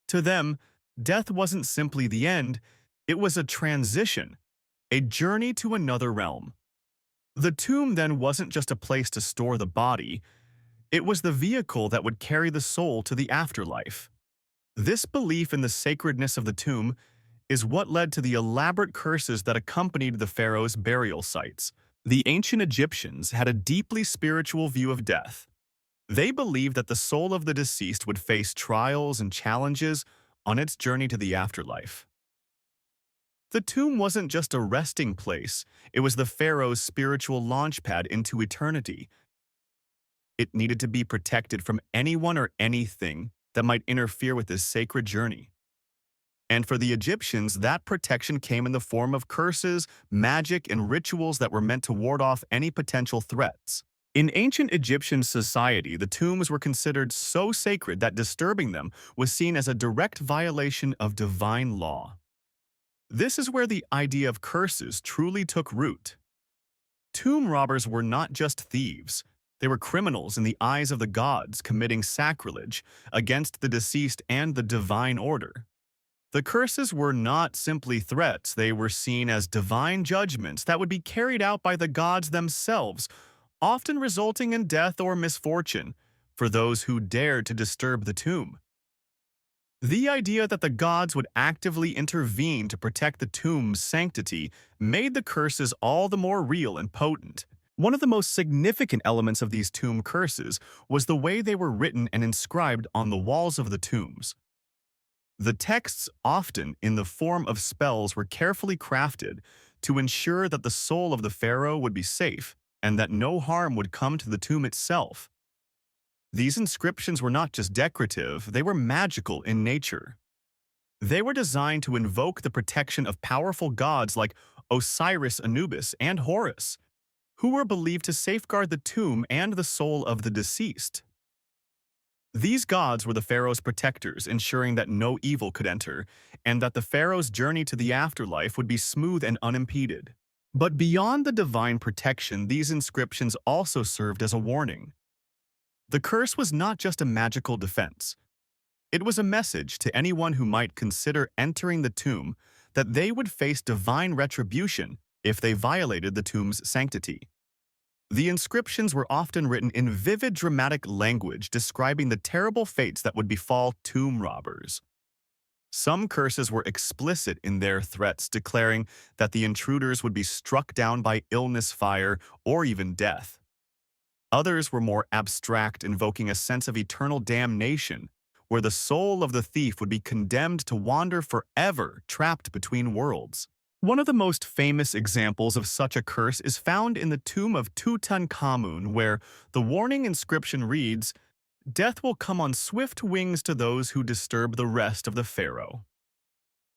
To them, death wasn't simply the end, it was a transition, a journey to another realm. The tomb then wasn't just a place to store the body, it was the vehicle that would carry the soul to the afterlife. This belief in the sacredness of the tomb is what led to the elaborate curses that accompanied the pharaoh's burial sites. The ancient Egyptians had a deeply spiritual view of death. They believed that the soul of the deceased would face trials and challenges on its journey to the afterlife. The tomb wasn't just a resting place, it was the pharaoh's spiritual launchpad into eternity. It needed to be protected from anyone or anything that might interfere with this sacred journey. And for the Egyptians, that protection came in the form of curses, magic, and rituals that were meant to ward off any potential threats. In ancient Egyptian society, the tombs were considered so sacred that disturbing them was seen as a direct violation of divine law. This is where the idea of curses truly took root. Tomb robbers were not just thieves. They were criminals in the eyes of the gods, committing sacrilege against the deceased and the divine order. The curses were not simply threats, they were seen as divine judgments that would be carried out by the gods themselves, often resulting in death or misfortune for those who dared to disturb the tomb. The idea that the gods would actively intervene to protect the tomb's sanctity made the curses all the more real and potent. One of the most significant elements of these tomb curses was the way they were written and inscribed on the walls of the tombs. The texts, often in the form of spells, were carefully crafted to ensure that the soul of the pharaoh would be safe and that no harm would come to the tomb itself. These inscriptions were not just decorative, they were magical in nature. They were designed to invoke the protection of powerful gods like Osiris, Anubis, and Horus, who were believed to safeguard the tomb and the soul of the deceased. These gods were the pharaoh's protectors, ensuring that no evil could enter, and that the pharaoh's journey to the afterlife would be smooth and unimpeded. But beyond the divine protection, these inscriptions also served as a warning. The curse was not just a magical defense. It was a message to anyone who might consider entering the tomb that they would face divine retribution if they violated the tomb's sanctity. The inscriptions were often written in vivid, dramatic language describing the terrible fates that would befall tomb robbers. Some curses were explicit in their threats, declaring that the intruders would be struck down by illness, fire, or even death. Others were more abstract, invoking a sense of eternal damnation, where the soul of the thief would be condemned to wander forever, trapped between worlds. One of the most famous examples of such a curse is found in the tomb of Tutankhamun, where the warning inscription reads, "Death will come on swift wings to those who disturb the rest of the pharaoh."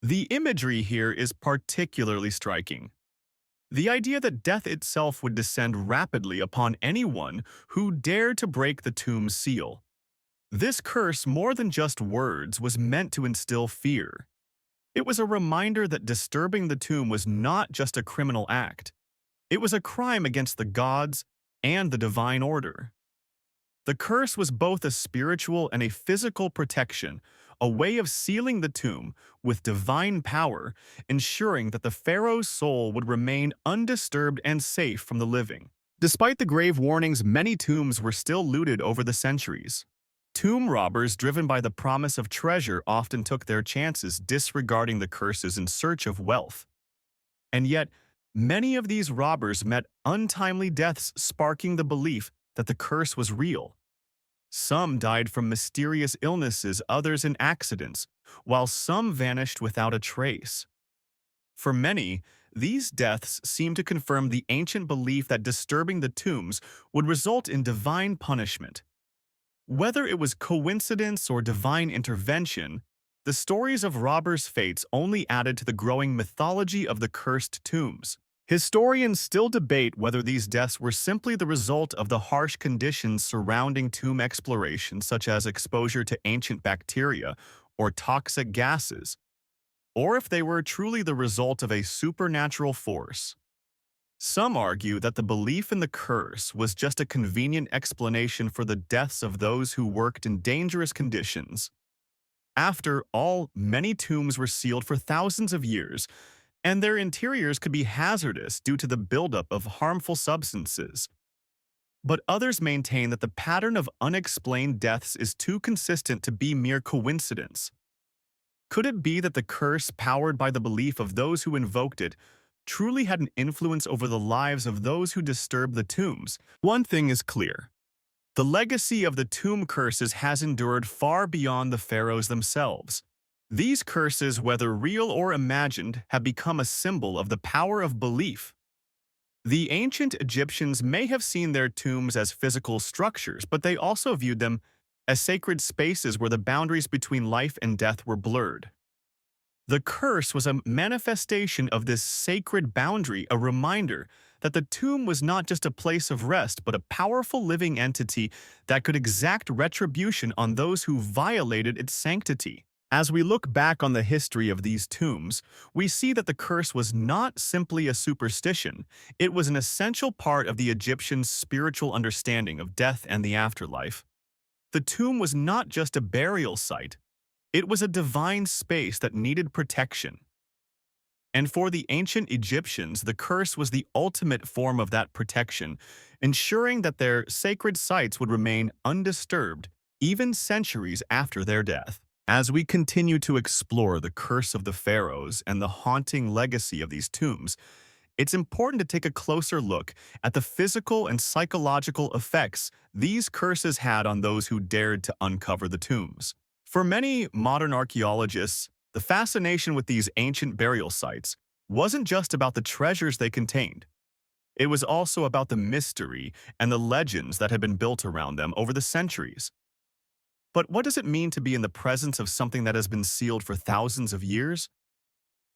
The imagery here is particularly striking. The idea that death itself would descend rapidly upon anyone who dared to break the tomb's seal. This curse, more than just words, was meant to instill fear. It was a reminder that disturbing the tomb was not just a criminal act. It was a crime against the gods and the divine order. The curse was both a spiritual and a physical protection, a way of sealing the tomb with divine power, ensuring that the pharaoh's soul would remain undisturbed and safe from the living. Despite the grave warnings, many tombs were still looted over the centuries. Tomb robbers, driven by the promise of treasure, often took their chances, disregarding the curses in search of wealth. And yet, many of these robbers met untimely deaths, sparking the belief that the curse was real. Some died from mysterious illnesses, others in accidents, while some vanished without a trace. For many, these deaths seem to confirm the ancient belief that disturbing the tombs would result in divine punishment. Whether it was coincidence or divine intervention, the stories of robbers' fates only added to the growing mythology of the cursed tombs. Historians still debate whether these deaths were simply the result of the harsh conditions surrounding tomb exploration, such as exposure to ancient bacteria or toxic gases, or if they were truly the result of a supernatural force. Some argue that the belief in the curse was just a convenient explanation for the deaths of those who worked in dangerous conditions. After all, many tombs were sealed for thousands of years, and their interiors could be hazardous due to the buildup of harmful substances. But others maintain that the pattern of unexplained deaths is too consistent to be mere coincidence. Could it be that the curse, powered by the belief of those who invoked it, truly had an influence over the lives of those who disturbed the tombs? One thing is clear. The legacy of the tomb curses has endured far beyond the pharaohs themselves. These curses, whether real or imagined, have become a symbol of the power of belief. The ancient Egyptians may have seen their tombs as physical structures, but they also viewed them as sacred spaces where the boundaries between life and death were blurred. The curse was a manifestation of this sacred boundary, a reminder that the tomb was not just a place of rest, but a powerful living entity that could exact retribution on those who violated its sanctity. As we look back on the history of these tombs, we see that the curse was not simply a superstition. It was an essential part of the Egyptians' spiritual understanding of death and the afterlife. The tomb was not just a burial site. It was a divine space that needed protection. And for the ancient Egyptians, the curse was the ultimate form of that protection, ensuring that their sacred sites would remain undisturbed even centuries after their death. As we continue to explore the curse of the pharaohs and the haunting legacy of these tombs, it's important to take a closer look at the physical and psychological effects these curses had on those who dared to uncover the tombs. For many modern archaeologists, the fascination with these ancient burial sites wasn't just about the treasures they contained. It was also about the mystery and the legends that had been built around them over the centuries. But what does it mean to be in the presence of something that has been sealed for thousands of years?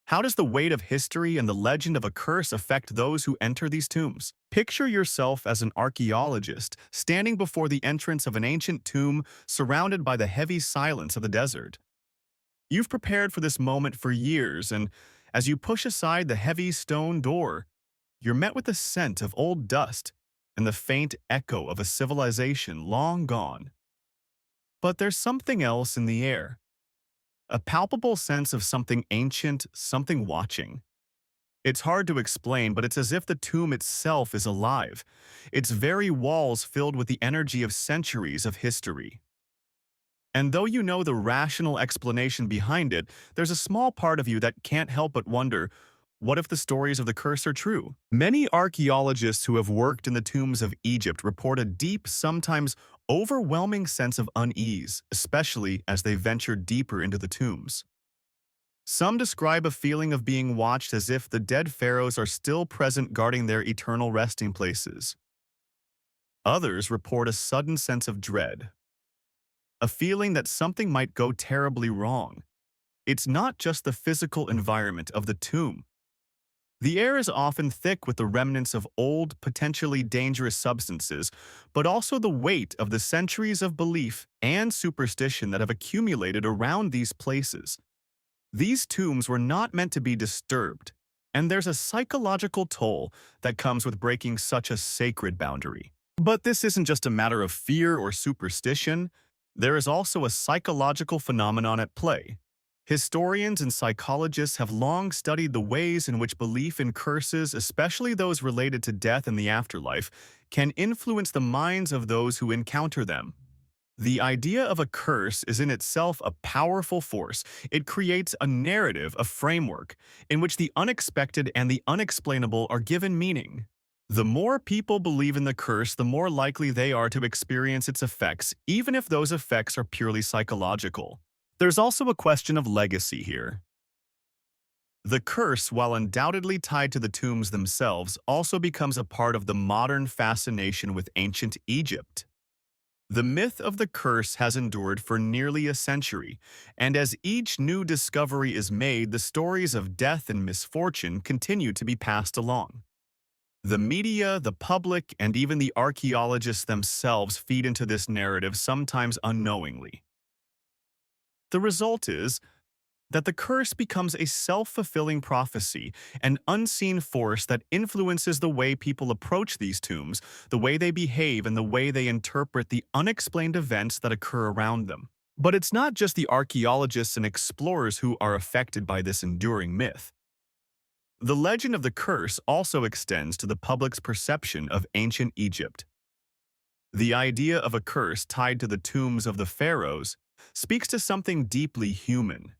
How does the weight of history and the legend of a curse affect those who enter these tombs? Picture yourself as an archaeologist standing before the entrance of an ancient tomb surrounded by the heavy silence of the desert. You've prepared for this moment for years, and as you push aside the heavy stone door, you're met with the scent of old dust and the faint echo of a civilization long gone. But there's something else in the air. A palpable sense of something ancient, something watching. It's hard to explain, but it's as if the tomb itself is alive, its very walls filled with the energy of centuries of history. And though you know the rational explanation behind it, there's a small part of you that can't help but wonder, what if the stories of the curse are true? Many archaeologists who have worked in the tombs of Egypt report a deep, sometimes overwhelming sense of unease, especially as they venture deeper into the tombs. Some describe a feeling of being watched as if the dead pharaohs are still present guarding their eternal resting places. Others report a sudden sense of dread, a feeling that something might go terribly wrong. It's not just the physical environment of the tomb. The air is often thick with the remnants of old, potentially dangerous substances, but also the weight of the centuries of belief and superstition that have accumulated around these places. These tombs were not meant to be disturbed, and there's a psychological toll that comes with breaking such a sacred boundary. But this isn't just a matter of fear or superstition. There is also a psychological phenomenon at play. Historians and psychologists have long studied the ways in which belief in curses, especially those related to death and the afterlife, can influence the minds of those who encounter them. The idea of a curse is in itself a powerful force. It creates a narrative, a framework, in which the unexpected and the unexplainable are given meaning. The more people believe in the curse, the more likely they are to experience its effects, even if those effects are purely psychological. There's also a question of legacy here. The curse, while undoubtedly tied to the tombs themselves, also becomes a part of the modern fascination with ancient Egypt. The myth of the curse has endured for nearly a century, and as each new discovery is made, the stories of death and misfortune continue to be passed along. The media, the public, and even the archaeologists themselves feed into this narrative, sometimes unknowingly. The result is that the curse becomes a self-fulfilling prophecy, an unseen force that influences the way people approach these tombs, the way they behave, and the way they interpret the unexplained events that occur around them. But it's not just the archaeologists and explorers who are affected by this enduring myth. The legend of the curse also extends to the public's perception of ancient Egypt. The idea of a curse tied to the tombs of the pharaohs speaks to something deeply human.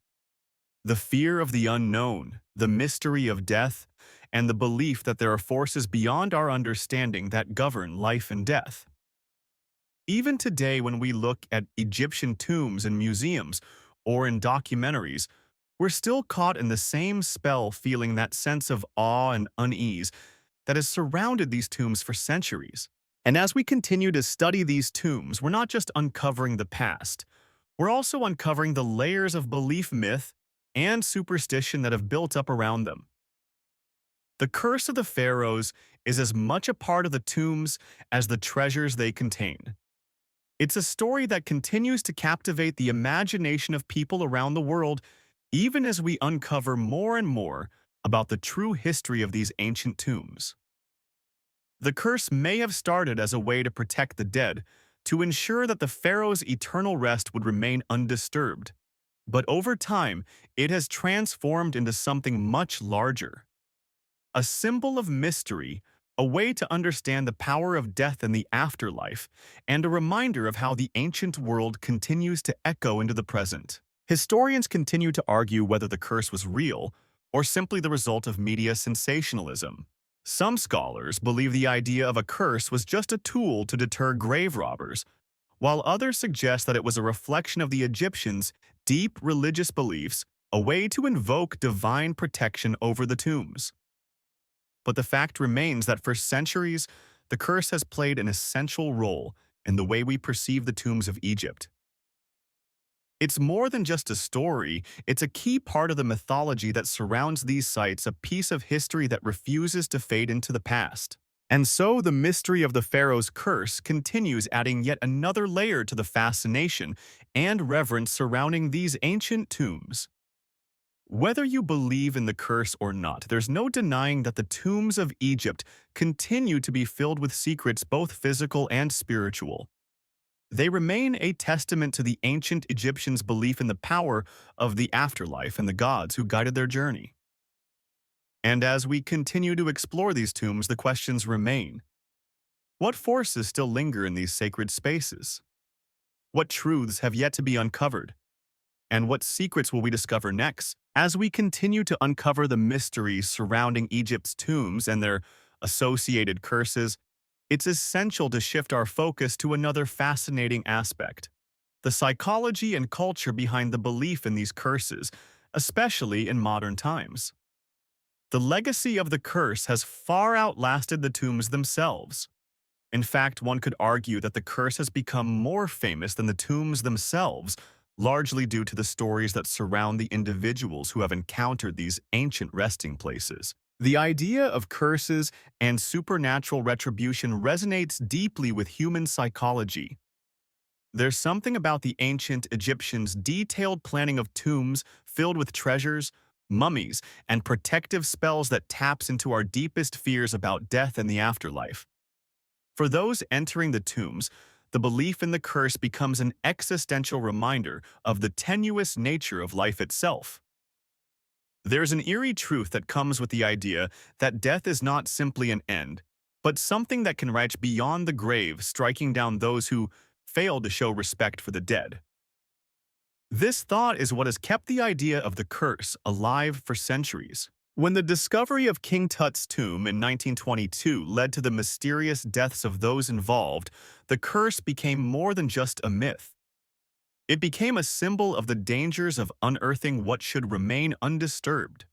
The fear of the unknown, the mystery of death, and the belief that there are forces beyond our understanding that govern life and death. Even today, when we look at Egyptian tombs in museums or in documentaries, we're still caught in the same spell, feeling that sense of awe and unease that has surrounded these tombs for centuries. And as we continue to study these tombs, we're not just uncovering the past, we're also uncovering the layers of belief, myth, and superstition that have built up around them. The curse of the pharaohs is as much a part of the tombs as the treasures they contain. It's a story that continues to captivate the imagination of people around the world, even as we uncover more and more about the true history of these ancient tombs. The curse may have started as a way to protect the dead, to ensure that the pharaoh's eternal rest would remain undisturbed. But over time, it has transformed into something much larger. A symbol of mystery, a way to understand the power of death and the afterlife, and a reminder of how the ancient world continues to echo into the present. Historians continue to argue whether the curse was real or simply the result of media sensationalism. Some scholars believe the idea of a curse was just a tool to deter grave robbers, while others suggest that it was a reflection of the Egyptians' deep religious beliefs, a way to invoke divine protection over the tombs. But the fact remains that for centuries, the curse has played an essential role in the way we perceive the tombs of Egypt. It's more than just a story, it's a key part of the mythology that surrounds these sites, a piece of history that refuses to fade into the past. And so the mystery of the pharaoh's curse continues, adding yet another layer to the fascination and reverence surrounding these ancient tombs. Whether you believe in the curse or not, there's no denying that the tombs of Egypt continue to be filled with secrets, both physical and spiritual. They remain a testament to the ancient Egyptians' belief in the power of the afterlife and the gods who guided their journey. And as we continue to explore these tombs, the questions remain. What forces still linger in these sacred spaces? What truths have yet to be uncovered? And what secrets will we discover next? As we continue to uncover the mysteries surrounding Egypt's tombs and their associated curses, it's essential to shift our focus to another fascinating aspect: the psychology and culture behind the belief in these curses, especially in modern times. The legacy of the curse has far outlasted the tombs themselves. In fact, one could argue that the curse has become more famous than the tombs themselves, largely due to the stories that surround the individuals who have encountered these ancient resting places. The idea of curses and supernatural retribution resonates deeply with human psychology. There's something about the ancient Egyptians' detailed planning of tombs filled with treasures, mummies, and protective spells that taps into our deepest fears about death and the afterlife. For those entering the tombs, the belief in the curse becomes an existential reminder of the tenuous nature of life itself. There's an eerie truth that comes with the idea that death is not simply an end, but something that can reach beyond the grave, striking down those who fail to show respect for the dead. This thought is what has kept the idea of the curse alive for centuries. When the discovery of King Tut's tomb in 1922 led to the mysterious deaths of those involved, the curse became more than just a myth. It became a symbol of the dangers of unearthing what should remain undisturbed.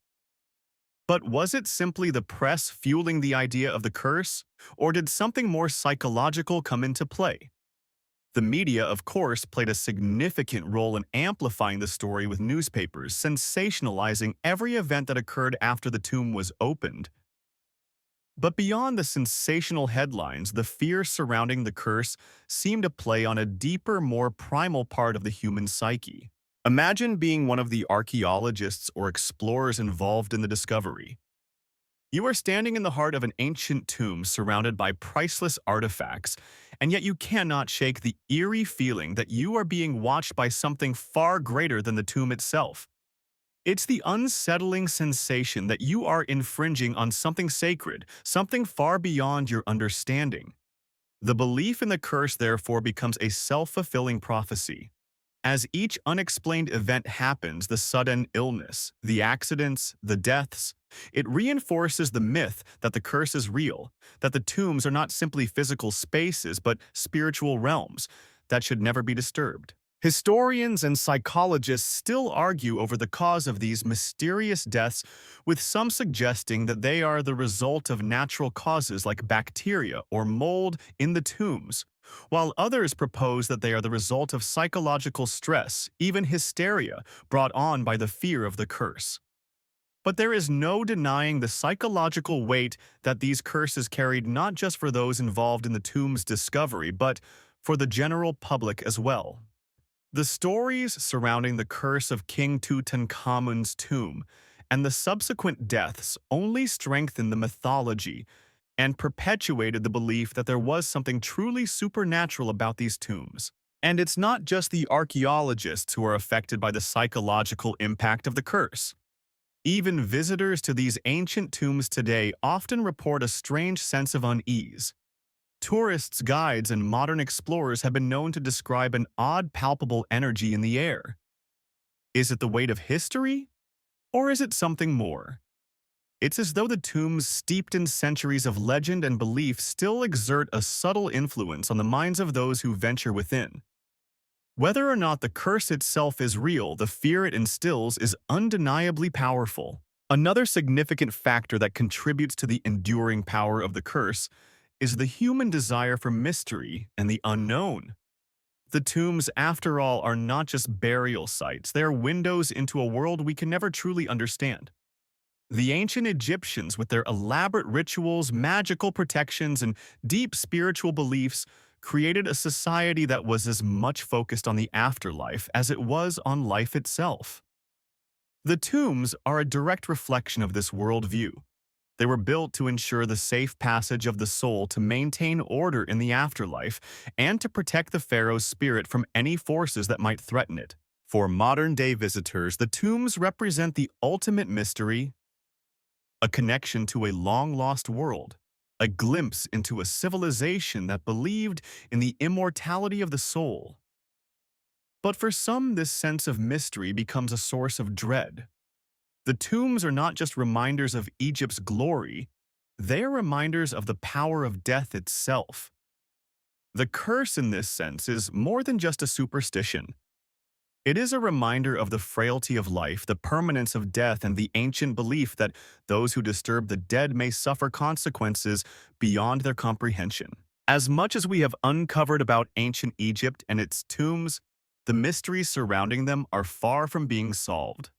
But was it simply the press fueling the idea of the curse, or did something more psychological come into play? The media, of course, played a significant role in amplifying the story, with newspapers sensationalizing every event that occurred after the tomb was opened. But beyond the sensational headlines, the fear surrounding the curse seemed to play on a deeper, more primal part of the human psyche. Imagine being one of the archaeologists or explorers involved in the discovery. You are standing in the heart of an ancient tomb surrounded by priceless artifacts, and yet you cannot shake the eerie feeling that you are being watched by something far greater than the tomb itself. It's the unsettling sensation that you are infringing on something sacred, something far beyond your understanding. The belief in the curse, therefore, becomes a self-fulfilling prophecy. As each unexplained event happens, the sudden illness, the accidents, the deaths, it reinforces the myth that the curse is real, that the tombs are not simply physical spaces but spiritual realms that should never be disturbed. Historians and psychologists still argue over the cause of these mysterious deaths, with some suggesting that they are the result of natural causes like bacteria or mold in the tombs, while others propose that they are the result of psychological stress, even hysteria, brought on by the fear of the curse. But there is no denying the psychological weight that these curses carried, not just for those involved in the tomb's discovery, but for the general public as well. The stories surrounding the curse of King Tutankhamun's tomb and the subsequent deaths only strengthened the mythology and perpetuated the belief that there was something truly supernatural about these tombs. And it's not just the archaeologists who are affected by the psychological impact of the curse. Even visitors to these ancient tombs today often report a strange sense of unease. Tourists, guides, and modern explorers have been known to describe an odd, palpable energy in the air. Is it the weight of history? Or is it something more? It's as though the tombs, steeped in centuries of legend and belief, still exert a subtle influence on the minds of those who venture within. Whether or not the curse itself is real, the fear it instills is undeniably powerful. Another significant factor that contributes to the enduring power of the curse is the human desire for mystery and the unknown. The tombs, after all, are not just burial sites. They are windows into a world we can never truly understand. The ancient Egyptians, with their elaborate rituals, magical protections, and deep spiritual beliefs, created a society that was as much focused on the afterlife as it was on life itself. The tombs are a direct reflection of this worldview. They were built to ensure the safe passage of the soul, to maintain order in the afterlife, and to protect the pharaoh's spirit from any forces that might threaten it. For modern-day visitors, the tombs represent the ultimate mystery, a connection to a long-lost world, a glimpse into a civilization that believed in the immortality of the soul. But for some, this sense of mystery becomes a source of dread. The tombs are not just reminders of Egypt's glory, they are reminders of the power of death itself. The curse in this sense is more than just a superstition. It is a reminder of the frailty of life, the permanence of death, and the ancient belief that those who disturb the dead may suffer consequences beyond their comprehension. As much as we have uncovered about ancient Egypt and its tombs, the mysteries surrounding them are far from being solved.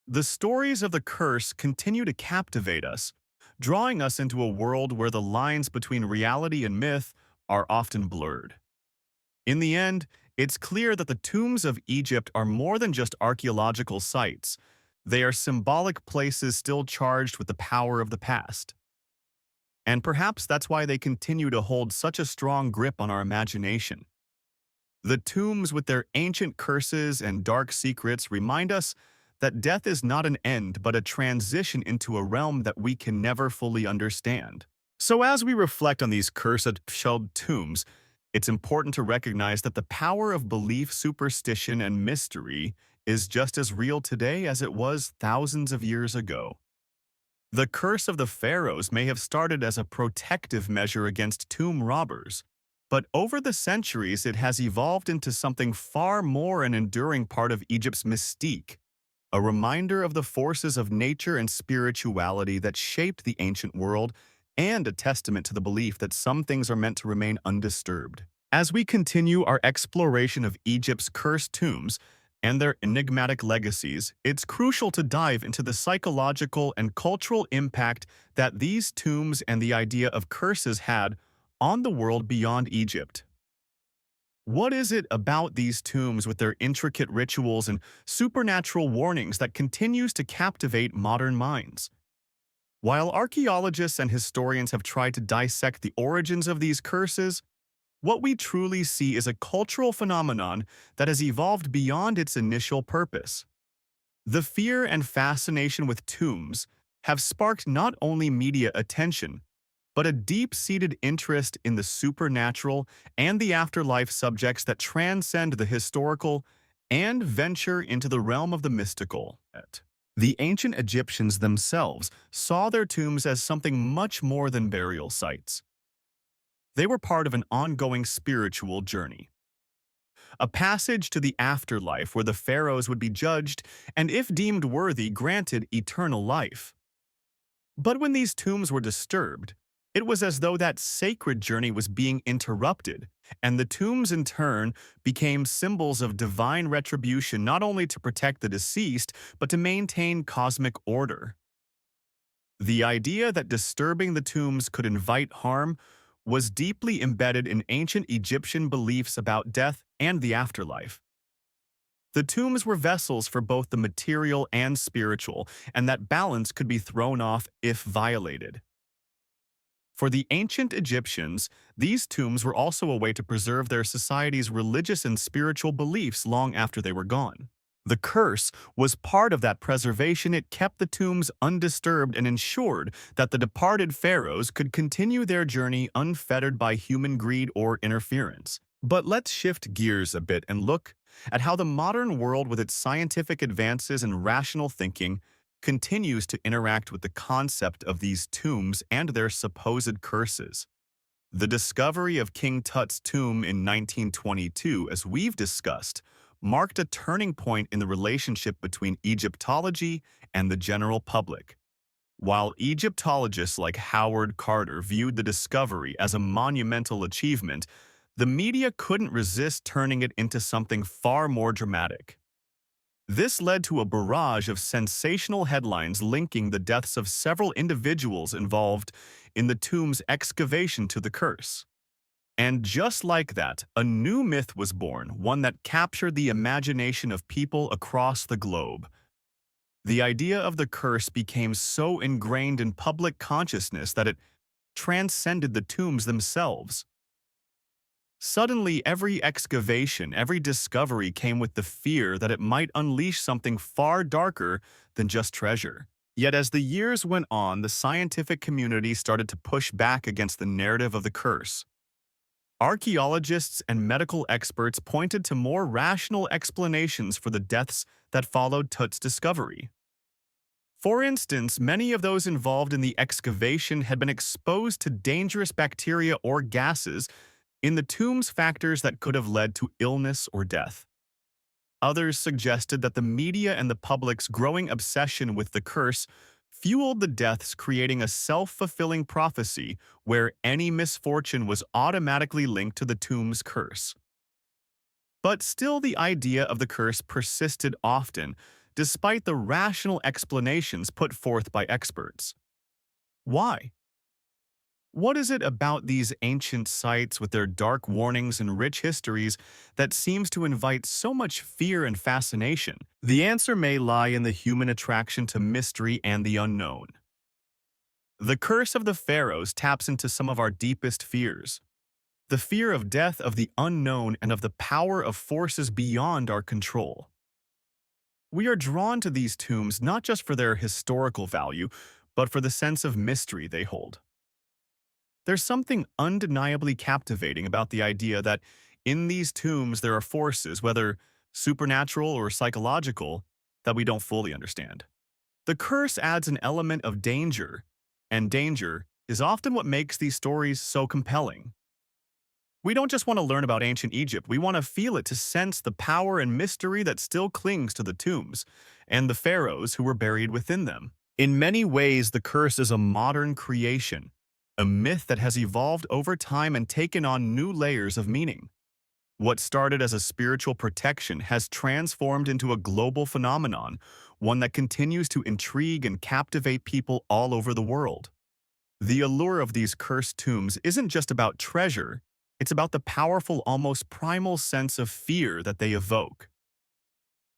The stories of the curse continue to captivate us, drawing us into a world where the lines between reality and myth are often blurred. In the end, it's clear that the tombs of Egypt are more than just archaeological sites. They are symbolic places still charged with the power of the past. And perhaps that's why they continue to hold such a strong grip on our imagination. The tombs with their ancient curses and dark secrets remind us that death is not an end but a transition into a realm that we can never fully understand. So as we reflect on these cursed shelled tombs, it's important to recognize that the power of belief, superstition, and mystery is just as real today as it was thousands of years ago. The curse of the pharaohs may have started as a protective measure against tomb robbers, but over the centuries it has evolved into something far more an enduring part of Egypt's mystique, a reminder of the forces of nature and spirituality that shaped the ancient world, and a testament to the belief that some things are meant to remain undisturbed. As we continue our exploration of Egypt's cursed tombs and their enigmatic legacies, it's crucial to dive into the psychological and cultural impact that these tombs and the idea of curses had on the world beyond Egypt. What is it about these tombs with their intricate rituals and supernatural warnings that continues to captivate modern minds? While archaeologists and historians have tried to dissect the origins of these curses, what we truly see is a cultural phenomenon that has evolved beyond its initial purpose. The fear and fascination with tombs have sparked not only media attention, but a deep-seated interest in the supernatural and the afterlife subjects that transcend the historical and venture into the realm of the mystical. The ancient Egyptians themselves saw their tombs as something much more than burial sites. They were part of an ongoing spiritual journey, a passage to the afterlife where the pharaohs would be judged and, if deemed worthy, granted eternal life. But when these tombs were disturbed, it was as though that sacred journey was being interrupted, and the tombs in turn became symbols of divine retribution not only to protect the deceased, but to maintain cosmic order. The idea that disturbing the tombs could invite harm was deeply embedded in ancient Egyptian beliefs about death and the afterlife. The tombs were vessels for both the material and spiritual, and that balance could be thrown off if violated. For the ancient Egyptians, these tombs were also a way to preserve their society's religious and spiritual beliefs long after they were gone. The curse was part of that preservation. It kept the tombs undisturbed and ensured that the departed pharaohs could continue their journey unfettered by human greed or interference. But let's shift gears a bit and look at how the modern world, with its scientific advances and rational thinking, continues to interact with the concept of these tombs and their supposed curses. The discovery of King Tut's tomb in 1922, as we've discussed, marked a turning point in the relationship between Egyptology and the general public. While Egyptologists like Howard Carter viewed the discovery as a monumental achievement, the media couldn't resist turning it into something far more dramatic. This led to a barrage of sensational headlines linking the deaths of several individuals involved in the tomb's excavation to the curse. And just like that, a new myth was born, one that captured the imagination of people across the globe. The idea of the curse became so ingrained in public consciousness that it transcended the tombs themselves. Suddenly, every excavation, every discovery came with the fear that it might unleash something far darker than just treasure. Yet as the years went on, the scientific community started to push back against the narrative of the curse. Archaeologists and medical experts pointed to more rational explanations for the deaths that followed Tut's discovery. For instance, many of those involved in the excavation had been exposed to dangerous bacteria or gases in the tombs, factors that could have led to illness or death. Others suggested that the media and the public's growing obsession with the curse fueled the deaths, creating a self-fulfilling prophecy where any misfortune was automatically linked to the tomb's curse. But still, the idea of the curse persisted often, despite the rational explanations put forth by experts. Why? What is it about these ancient sites with their dark warnings and rich histories that seems to invite so much fear and fascination? The answer may lie in the human attraction to mystery and the unknown. The curse of the Pharaohs taps into some of our deepest fears. The fear of death, of the unknown, and of the power of forces beyond our control. We are drawn to these tombs not just for their historical value, but for the sense of mystery they hold. There's something undeniably captivating about the idea that in these tombs there are forces, whether supernatural or psychological, that we don't fully understand. The curse adds an element of danger, and danger is often what makes these stories so compelling. We don't just want to learn about ancient Egypt, we want to feel it, to sense the power and mystery that still clings to the tombs and the pharaohs who were buried within them. In many ways, the curse is a modern creation, a myth that has evolved over time and taken on new layers of meaning. What started as a spiritual protection has transformed into a global phenomenon, one that continues to intrigue and captivate people all over the world. The allure of these cursed tombs isn't just about treasure, it's about the powerful, almost primal sense of fear that they evoke.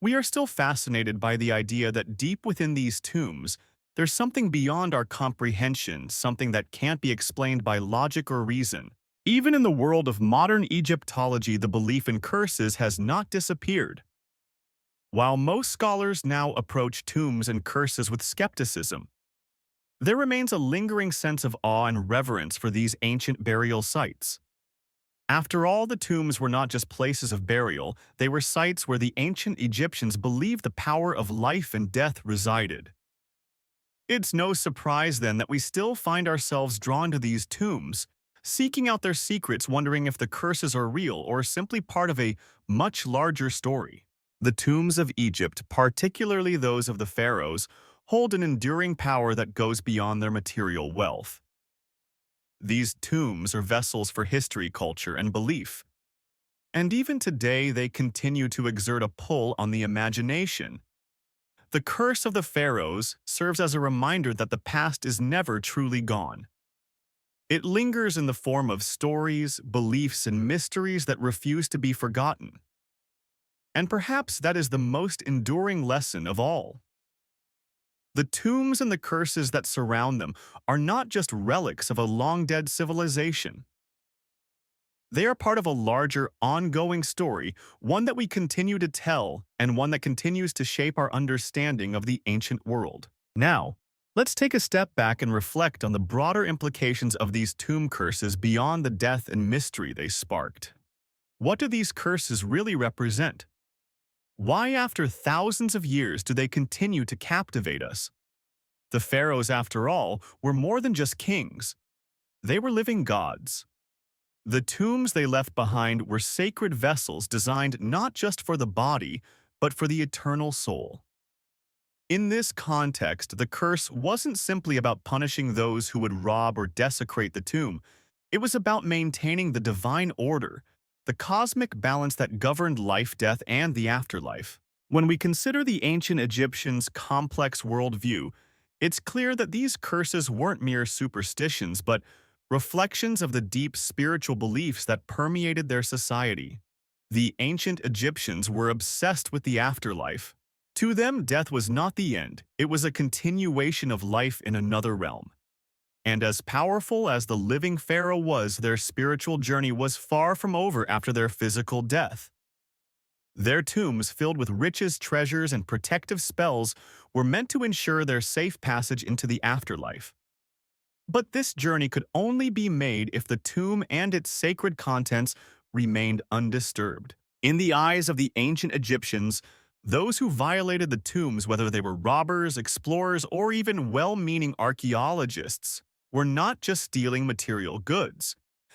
We are still fascinated by the idea that deep within these tombs, there's something beyond our comprehension, something that can't be explained by logic or reason. Even in the world of modern Egyptology, the belief in curses has not disappeared. While most scholars now approach tombs and curses with skepticism, there remains a lingering sense of awe and reverence for these ancient burial sites. After all, the tombs were not just places of burial, they were sites where the ancient Egyptians believed the power of life and death resided. It's no surprise then that we still find ourselves drawn to these tombs, seeking out their secrets, wondering if the curses are real or simply part of a much larger story. The tombs of Egypt, particularly those of the pharaohs, hold an enduring power that goes beyond their material wealth. These tombs are vessels for history, culture, and belief. And even today, they continue to exert a pull on the imagination. The curse of the pharaohs serves as a reminder that the past is never truly gone. It lingers in the form of stories, beliefs, and mysteries that refuse to be forgotten. And perhaps that is the most enduring lesson of all. The tombs and the curses that surround them are not just relics of a long-dead civilization. They are part of a larger, ongoing story, one that we continue to tell and one that continues to shape our understanding of the ancient world. Now, let's take a step back and reflect on the broader implications of these tomb curses beyond the death and mystery they sparked. What do these curses really represent? Why, after thousands of years, do they continue to captivate us? The pharaohs, after all, were more than just kings. They were living gods. The tombs they left behind were sacred vessels designed not just for the body, but for the eternal soul. In this context, the curse wasn't simply about punishing those who would rob or desecrate the tomb. It was about maintaining the divine order, the cosmic balance that governed life, death, and the afterlife. When we consider the ancient Egyptians' complex worldview, it's clear that these curses weren't mere superstitions, but reflections of the deep spiritual beliefs that permeated their society. The ancient Egyptians were obsessed with the afterlife. To them, death was not the end, it was a continuation of life in another realm. And as powerful as the living pharaoh was, their spiritual journey was far from over after their physical death. Their tombs, filled with riches, treasures, and protective spells, were meant to ensure their safe passage into the afterlife. But this journey could only be made if the tomb and its sacred contents remained undisturbed. In the eyes of the ancient Egyptians, those who violated the tombs, whether they were robbers, explorers, or even well-meaning archaeologists, were not just stealing material goods.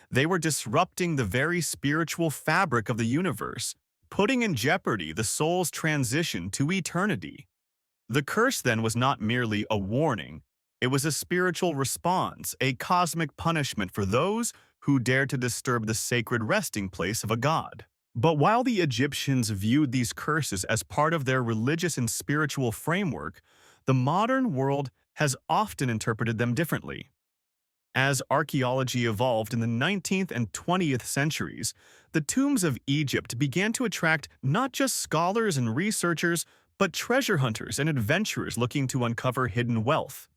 They were disrupting the very spiritual fabric of the universe, putting in jeopardy the soul's transition to eternity. The curse then was not merely a warning. It was a spiritual response, a cosmic punishment for those who dared to disturb the sacred resting place of a god. But while the Egyptians viewed these curses as part of their religious and spiritual framework, the modern world has often interpreted them differently. As archaeology evolved in the 19th and 20th centuries, the tombs of Egypt began to attract not just scholars and researchers, but treasure hunters and adventurers looking to uncover hidden wealth.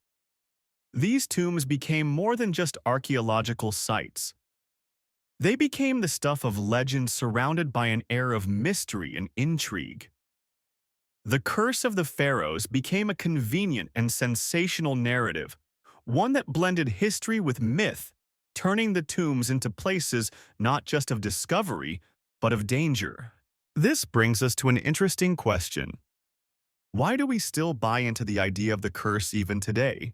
These tombs became more than just archaeological sites. They became the stuff of legend surrounded by an air of mystery and intrigue. The Curse of the Pharaohs became a convenient and sensational narrative, one that blended history with myth, turning the tombs into places not just of discovery, but of danger. This brings us to an interesting question. Why do we still buy into the idea of the curse even today?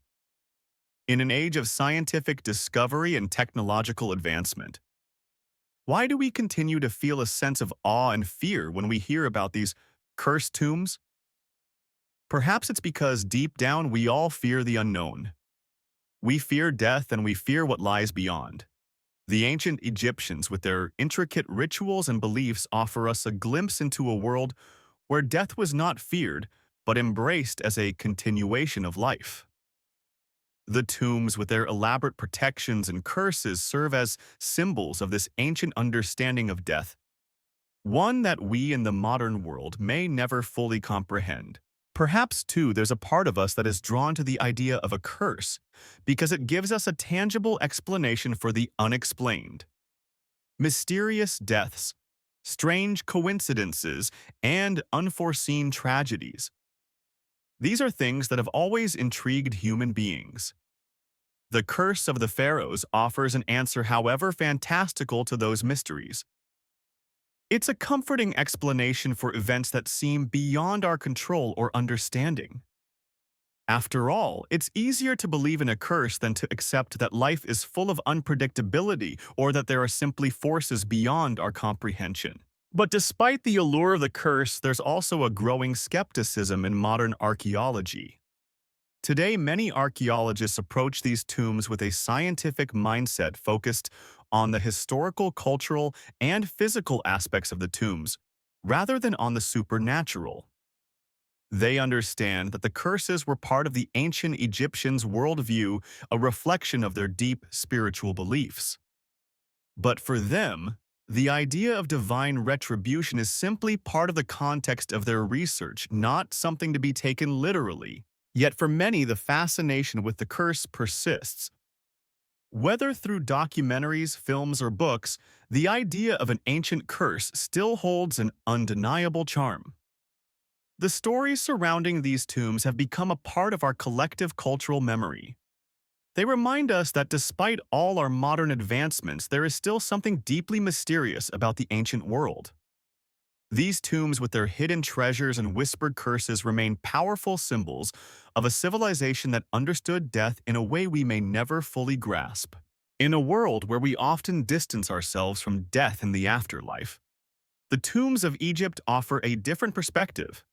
In an age of scientific discovery and technological advancement, why do we continue to feel a sense of awe and fear when we hear about these cursed tombs? Perhaps it's because deep down we all fear the unknown. We fear death and we fear what lies beyond. The ancient Egyptians, with their intricate rituals and beliefs, offer us a glimpse into a world where death was not feared, but embraced as a continuation of life. The tombs, with their elaborate protections and curses, serve as symbols of this ancient understanding of death, one that we in the modern world may never fully comprehend. Perhaps, too, there's a part of us that is drawn to the idea of a curse because it gives us a tangible explanation for the unexplained. Mysterious deaths, strange coincidences, and unforeseen tragedies. These are things that have always intrigued human beings. The Curse of the Pharaohs offers an answer, however fantastical, to those mysteries. It's a comforting explanation for events that seem beyond our control or understanding. After all, it's easier to believe in a curse than to accept that life is full of unpredictability or that there are simply forces beyond our comprehension. But despite the allure of the curse, there's also a growing skepticism in modern archaeology. Today, many archaeologists approach these tombs with a scientific mindset focused on the historical, cultural, and physical aspects of the tombs, rather than on the supernatural. They understand that the curses were part of the ancient Egyptians' worldview, a reflection of their deep spiritual beliefs. But for them, the idea of divine retribution is simply part of the context of their research, not something to be taken literally. Yet for many, the fascination with the curse persists. Whether through documentaries, films, or books, the idea of an ancient curse still holds an undeniable charm. The stories surrounding these tombs have become a part of our collective cultural memory. They remind us that despite all our modern advancements, there is still something deeply mysterious about the ancient world. These tombs, with their hidden treasures and whispered curses, remain powerful symbols of a civilization that understood death in a way we may never fully grasp. In a world where we often distance ourselves from death in the afterlife, the tombs of Egypt offer a different perspective.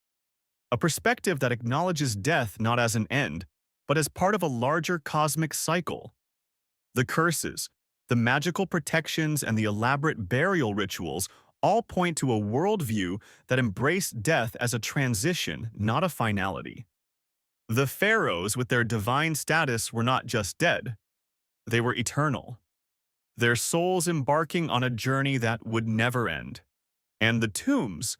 A perspective that acknowledges death not as an end, but as part of a larger cosmic cycle. The curses, the magical protections, and the elaborate burial rituals all point to a worldview that embraced death as a transition, not a finality. The pharaohs, with their divine status, were not just dead. They were eternal, their souls embarking on a journey that would never end. And the tombs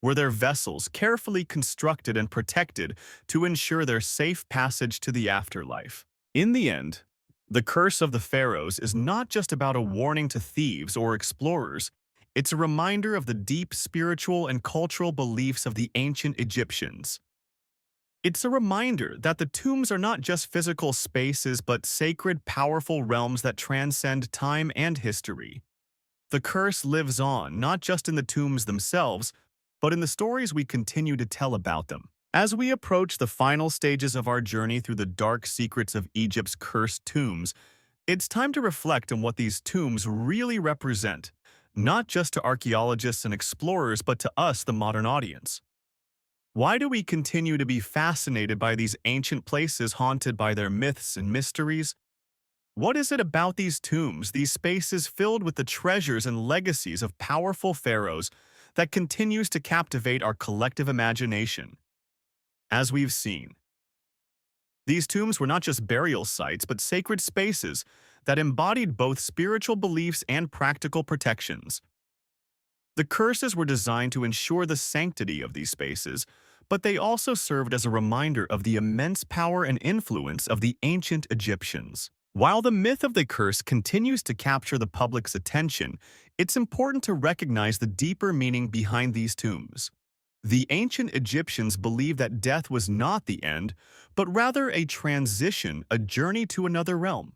were their vessels, carefully constructed and protected to ensure their safe passage to the afterlife. In the end, the Curse of the Pharaohs is not just about a warning to thieves or explorers. It's a reminder of the deep spiritual and cultural beliefs of the ancient Egyptians. It's a reminder that the tombs are not just physical spaces but sacred, powerful realms that transcend time and history. The curse lives on, not just in the tombs themselves, but in the stories we continue to tell about them. As we approach the final stages of our journey through the dark secrets of Egypt's cursed tombs, it's time to reflect on what these tombs really represent, not just to archaeologists and explorers, but to us, the modern audience. Why do we continue to be fascinated by these ancient places haunted by their myths and mysteries? What is it about these tombs, these spaces filled with the treasures and legacies of powerful pharaohs, that continues to captivate our collective imagination? As we've seen, these tombs were not just burial sites, but sacred spaces that embodied both spiritual beliefs and practical protections. The curses were designed to ensure the sanctity of these spaces, but they also served as a reminder of the immense power and influence of the ancient Egyptians. While the myth of the curse continues to capture the public's attention, it's important to recognize the deeper meaning behind these tombs. The ancient Egyptians believed that death was not the end, but rather a transition, a journey to another realm.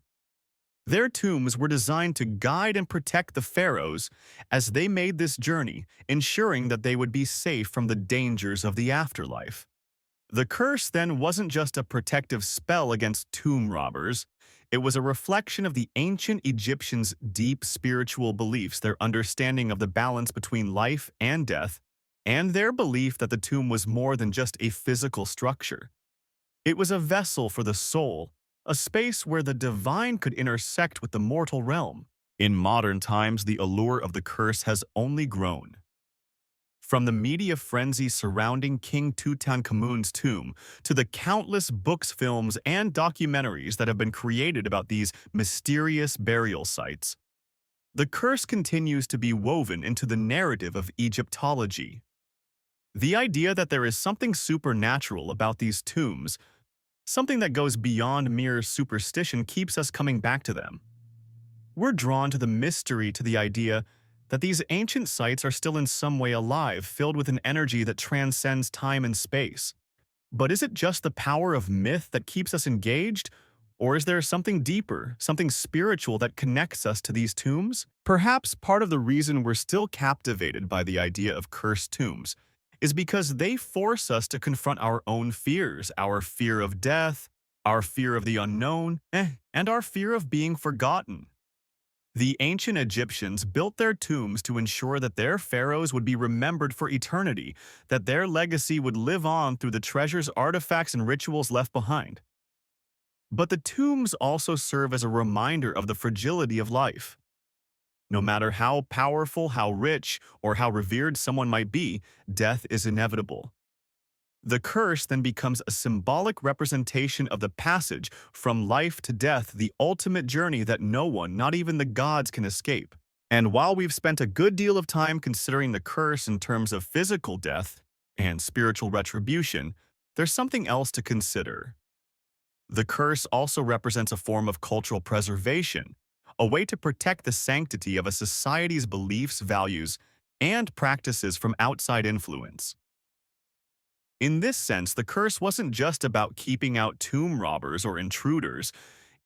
Their tombs were designed to guide and protect the pharaohs as they made this journey, ensuring that they would be safe from the dangers of the afterlife. The curse then wasn't just a protective spell against tomb robbers. It was a reflection of the ancient Egyptians' deep spiritual beliefs, their understanding of the balance between life and death, and their belief that the tomb was more than just a physical structure. It was a vessel for the soul, a space where the divine could intersect with the mortal realm. In modern times, the allure of the curse has only grown. From the media frenzy surrounding King Tutankhamun's tomb to the countless books, films, and documentaries that have been created about these mysterious burial sites, the curse continues to be woven into the narrative of Egyptology. The idea that there is something supernatural about these tombs, something that goes beyond mere superstition, keeps us coming back to them. We're drawn to the mystery, to the idea that these ancient sites are still in some way alive, filled with an energy that transcends time and space. But is it just the power of myth that keeps us engaged? Or is there something deeper, something spiritual that connects us to these tombs? Perhaps part of the reason we're still captivated by the idea of cursed tombs is because they force us to confront our own fears, our fear of death, our fear of the unknown, and our fear of being forgotten. The ancient Egyptians built their tombs to ensure that their pharaohs would be remembered for eternity, that their legacy would live on through the treasures, artifacts, and rituals left behind. But the tombs also serve as a reminder of the fragility of life. No matter how powerful, how rich, or how revered someone might be, death is inevitable. The curse then becomes a symbolic representation of the passage from life to death, the ultimate journey that no one, not even the gods, can escape. And while we've spent a good deal of time considering the curse in terms of physical death and spiritual retribution, there's something else to consider. The curse also represents a form of cultural preservation, a way to protect the sanctity of a society's beliefs, values, and practices from outside influence. In this sense, the curse wasn't just about keeping out tomb robbers or intruders.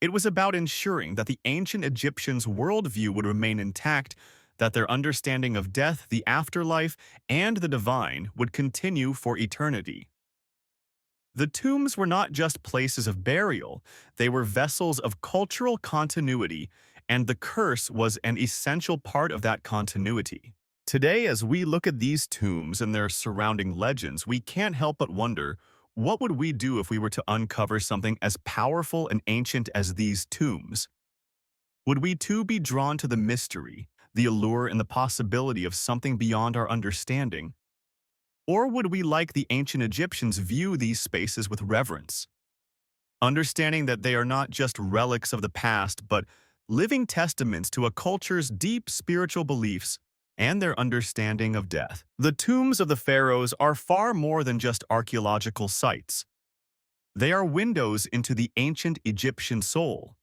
It was about ensuring that the ancient Egyptians' worldview would remain intact, that their understanding of death, the afterlife, and the divine would continue for eternity. The tombs were not just places of burial, they were vessels of cultural continuity, and the curse was an essential part of that continuity. Today, as we look at these tombs and their surrounding legends, we can't help but wonder, what would we do if we were to uncover something as powerful and ancient as these tombs? Would we too be drawn to the mystery, the allure, and the possibility of something beyond our understanding? Or would we, like the ancient Egyptians, view these spaces with reverence, understanding that they are not just relics of the past, but living testaments to a culture's deep spiritual beliefs and their understanding of death? The tombs of the pharaohs are far more than just archaeological sites. They are windows into the ancient Egyptian soul.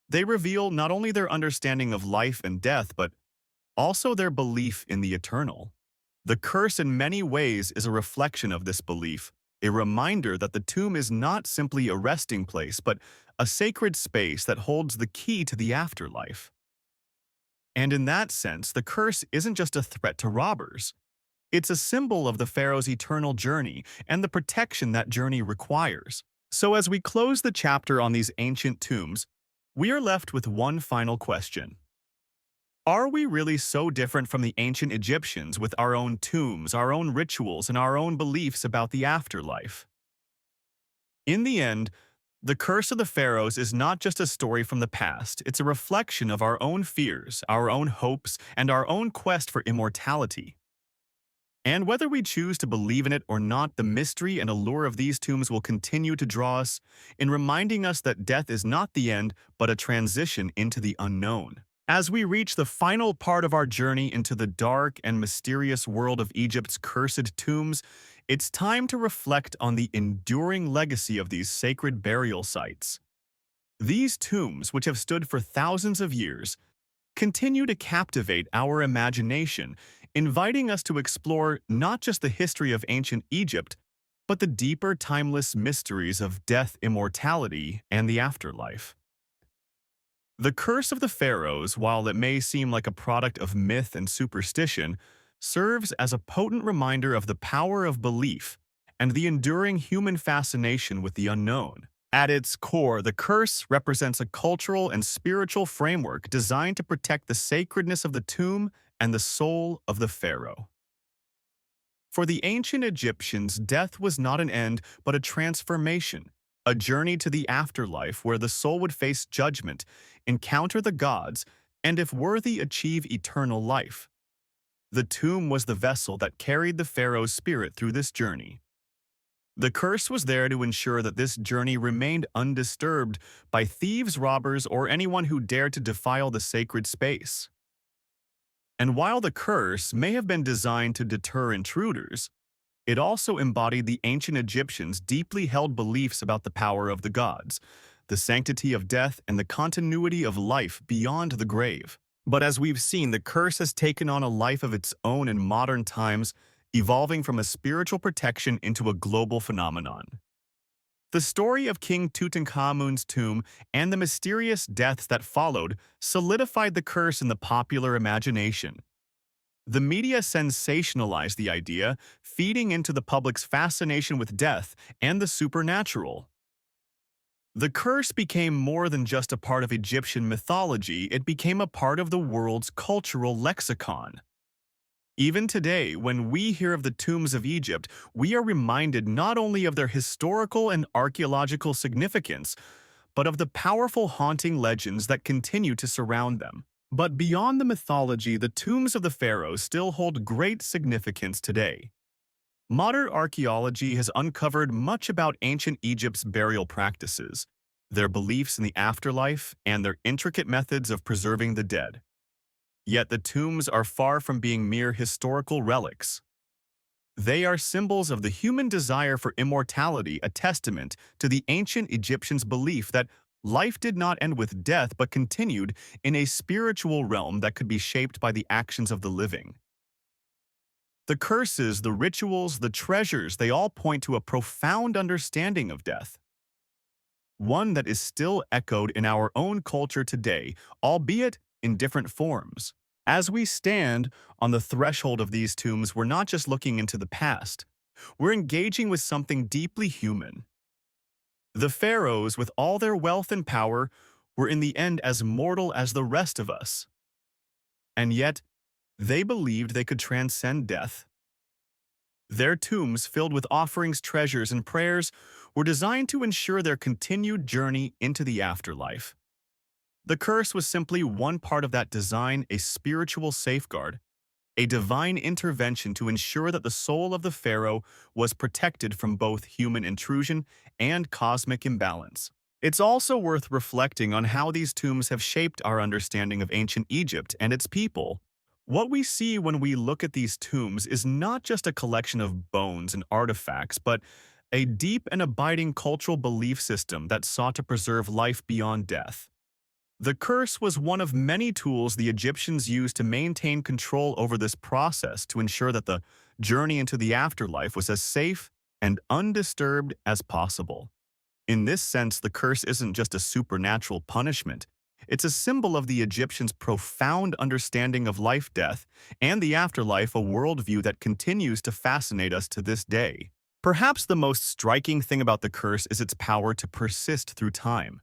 They reveal not only their understanding of life and death, but also their belief in the eternal. The curse in many ways is a reflection of this belief, a reminder that the tomb is not simply a resting place, but a sacred space that holds the key to the afterlife. And in that sense, the curse isn't just a threat to robbers. It's a symbol of the pharaoh's eternal journey and the protection that journey requires. So as we close the chapter on these ancient tombs, we are left with one final question. Are we really so different from the ancient Egyptians with our own tombs, our own rituals, and our own beliefs about the afterlife? In the end, the curse of the pharaohs is not just a story from the past, it's a reflection of our own fears, our own hopes, and our own quest for immortality. And whether we choose to believe in it or not, the mystery and allure of these tombs will continue to draw us in reminding us that death is not the end, but a transition into the unknown. As we reach the final part of our journey into the dark and mysterious world of Egypt's cursed tombs, it's time to reflect on the enduring legacy of these sacred burial sites. These tombs, which have stood for thousands of years, continue to captivate our imagination, inviting us to explore not just the history of ancient Egypt, but the deeper, timeless mysteries of death, immortality, and the afterlife. The curse of the pharaohs, while it may seem like a product of myth and superstition, serves as a potent reminder of the power of belief and the enduring human fascination with the unknown. At its core, the curse represents a cultural and spiritual framework designed to protect the sacredness of the tomb and the soul of the pharaoh. For the ancient Egyptians, death was not an end but a transformation, a journey to the afterlife where the soul would face judgment, encounter the gods, and if worthy, achieve eternal life. The tomb was the vessel that carried the pharaoh's spirit through this journey. The curse was there to ensure that this journey remained undisturbed by thieves, robbers, or anyone who dared to defile the sacred space. And while the curse may have been designed to deter intruders, it also embodied the ancient Egyptians' deeply held beliefs about the power of the gods, the sanctity of death, and the continuity of life beyond the grave. But as we've seen, the curse has taken on a life of its own in modern times, evolving from a spiritual protection into a global phenomenon. The story of King Tutankhamun's tomb and the mysterious deaths that followed solidified the curse in the popular imagination. The media sensationalized the idea, feeding into the public's fascination with death and the supernatural. The curse became more than just a part of Egyptian mythology, it became a part of the world's cultural lexicon. Even today, when we hear of the tombs of Egypt, we are reminded not only of their historical and archaeological significance, but of the powerful haunting legends that continue to surround them. But beyond the mythology, the tombs of the pharaohs still hold great significance today. Modern archaeology has uncovered much about ancient Egypt's burial practices, their beliefs in the afterlife, and their intricate methods of preserving the dead. Yet the tombs are far from being mere historical relics. They are symbols of the human desire for immortality, a testament to the ancient Egyptians' belief that life did not end with death but continued in a spiritual realm that could be shaped by the actions of the living. The curses, the rituals, the treasures, they all point to a profound understanding of death. One that is still echoed in our own culture today, albeit in different forms. As we stand on the threshold of these tombs, we're not just looking into the past. We're engaging with something deeply human. The pharaohs, with all their wealth and power, were in the end as mortal as the rest of us. And yet, they believed they could transcend death. Their tombs, filled with offerings, treasures, and prayers, were designed to ensure their continued journey into the afterlife. The curse was simply one part of that design, a spiritual safeguard, a divine intervention to ensure that the soul of the pharaoh was protected from both human intrusion and cosmic imbalance. It's also worth reflecting on how these tombs have shaped our understanding of ancient Egypt and its people. What we see when we look at these tombs is not just a collection of bones and artifacts, but a deep and abiding cultural belief system that sought to preserve life beyond death. The curse was one of many tools the Egyptians used to maintain control over this process to ensure that the journey into the afterlife was as safe and undisturbed as possible. In this sense, the curse isn't just a supernatural punishment. It's a symbol of the Egyptians' profound understanding of life, death, and the afterlife, a worldview that continues to fascinate us to this day. Perhaps the most striking thing about the curse is its power to persist through time.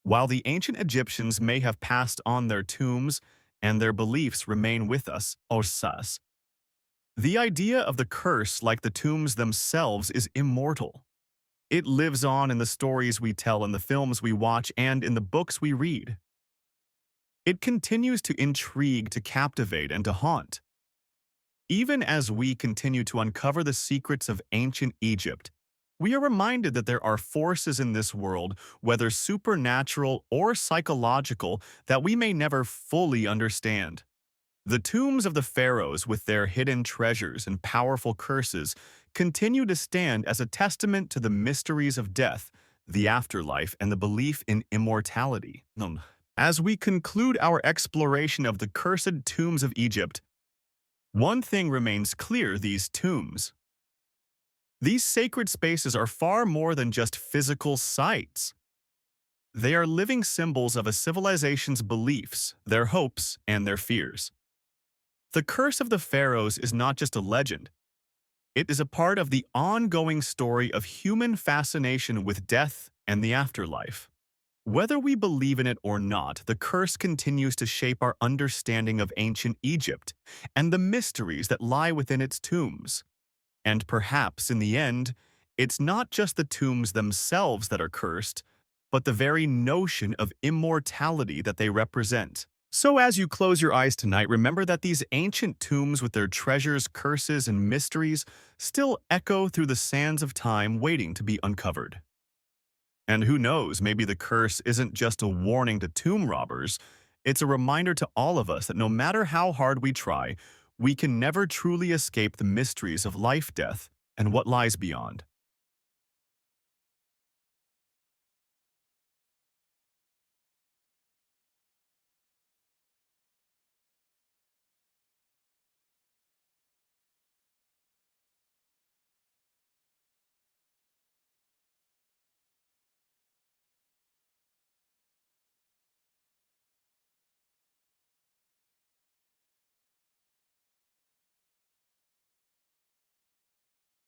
While the ancient Egyptians may have passed on their tombs and their beliefs remain with us, Osas, the idea of the curse, like the tombs themselves, is immortal. It lives on in the stories we tell, in the films we watch, and in the books we read. It continues to intrigue, to captivate, and to haunt. Even as we continue to uncover the secrets of ancient Egypt, we are reminded that there are forces in this world, whether supernatural or psychological, that we may never fully understand. The tombs of the pharaohs, with their hidden treasures and powerful curses, continue to stand as a testament to the mysteries of death, the afterlife, and the belief in immortality. As we conclude our exploration of the cursed tombs of Egypt, one thing remains clear: these tombs. These sacred spaces are far more than just physical sites. They are living symbols of a civilization's beliefs, their hopes, and their fears. The curse of the pharaohs is not just a legend. It is a part of the ongoing story of human fascination with death and the afterlife. Whether we believe in it or not, the curse continues to shape our understanding of ancient Egypt and the mysteries that lie within its tombs. And perhaps, in the end, it's not just the tombs themselves that are cursed, but the very notion of immortality that they represent. So as you close your eyes tonight, remember that these ancient tombs, with their treasures, curses, and mysteries, still echo through the sands of time, waiting to be uncovered. And who knows, maybe the curse isn't just a warning to tomb robbers. It's a reminder to all of us that no matter how hard we try, we can never truly escape the mysteries of life, death, and what lies beyond.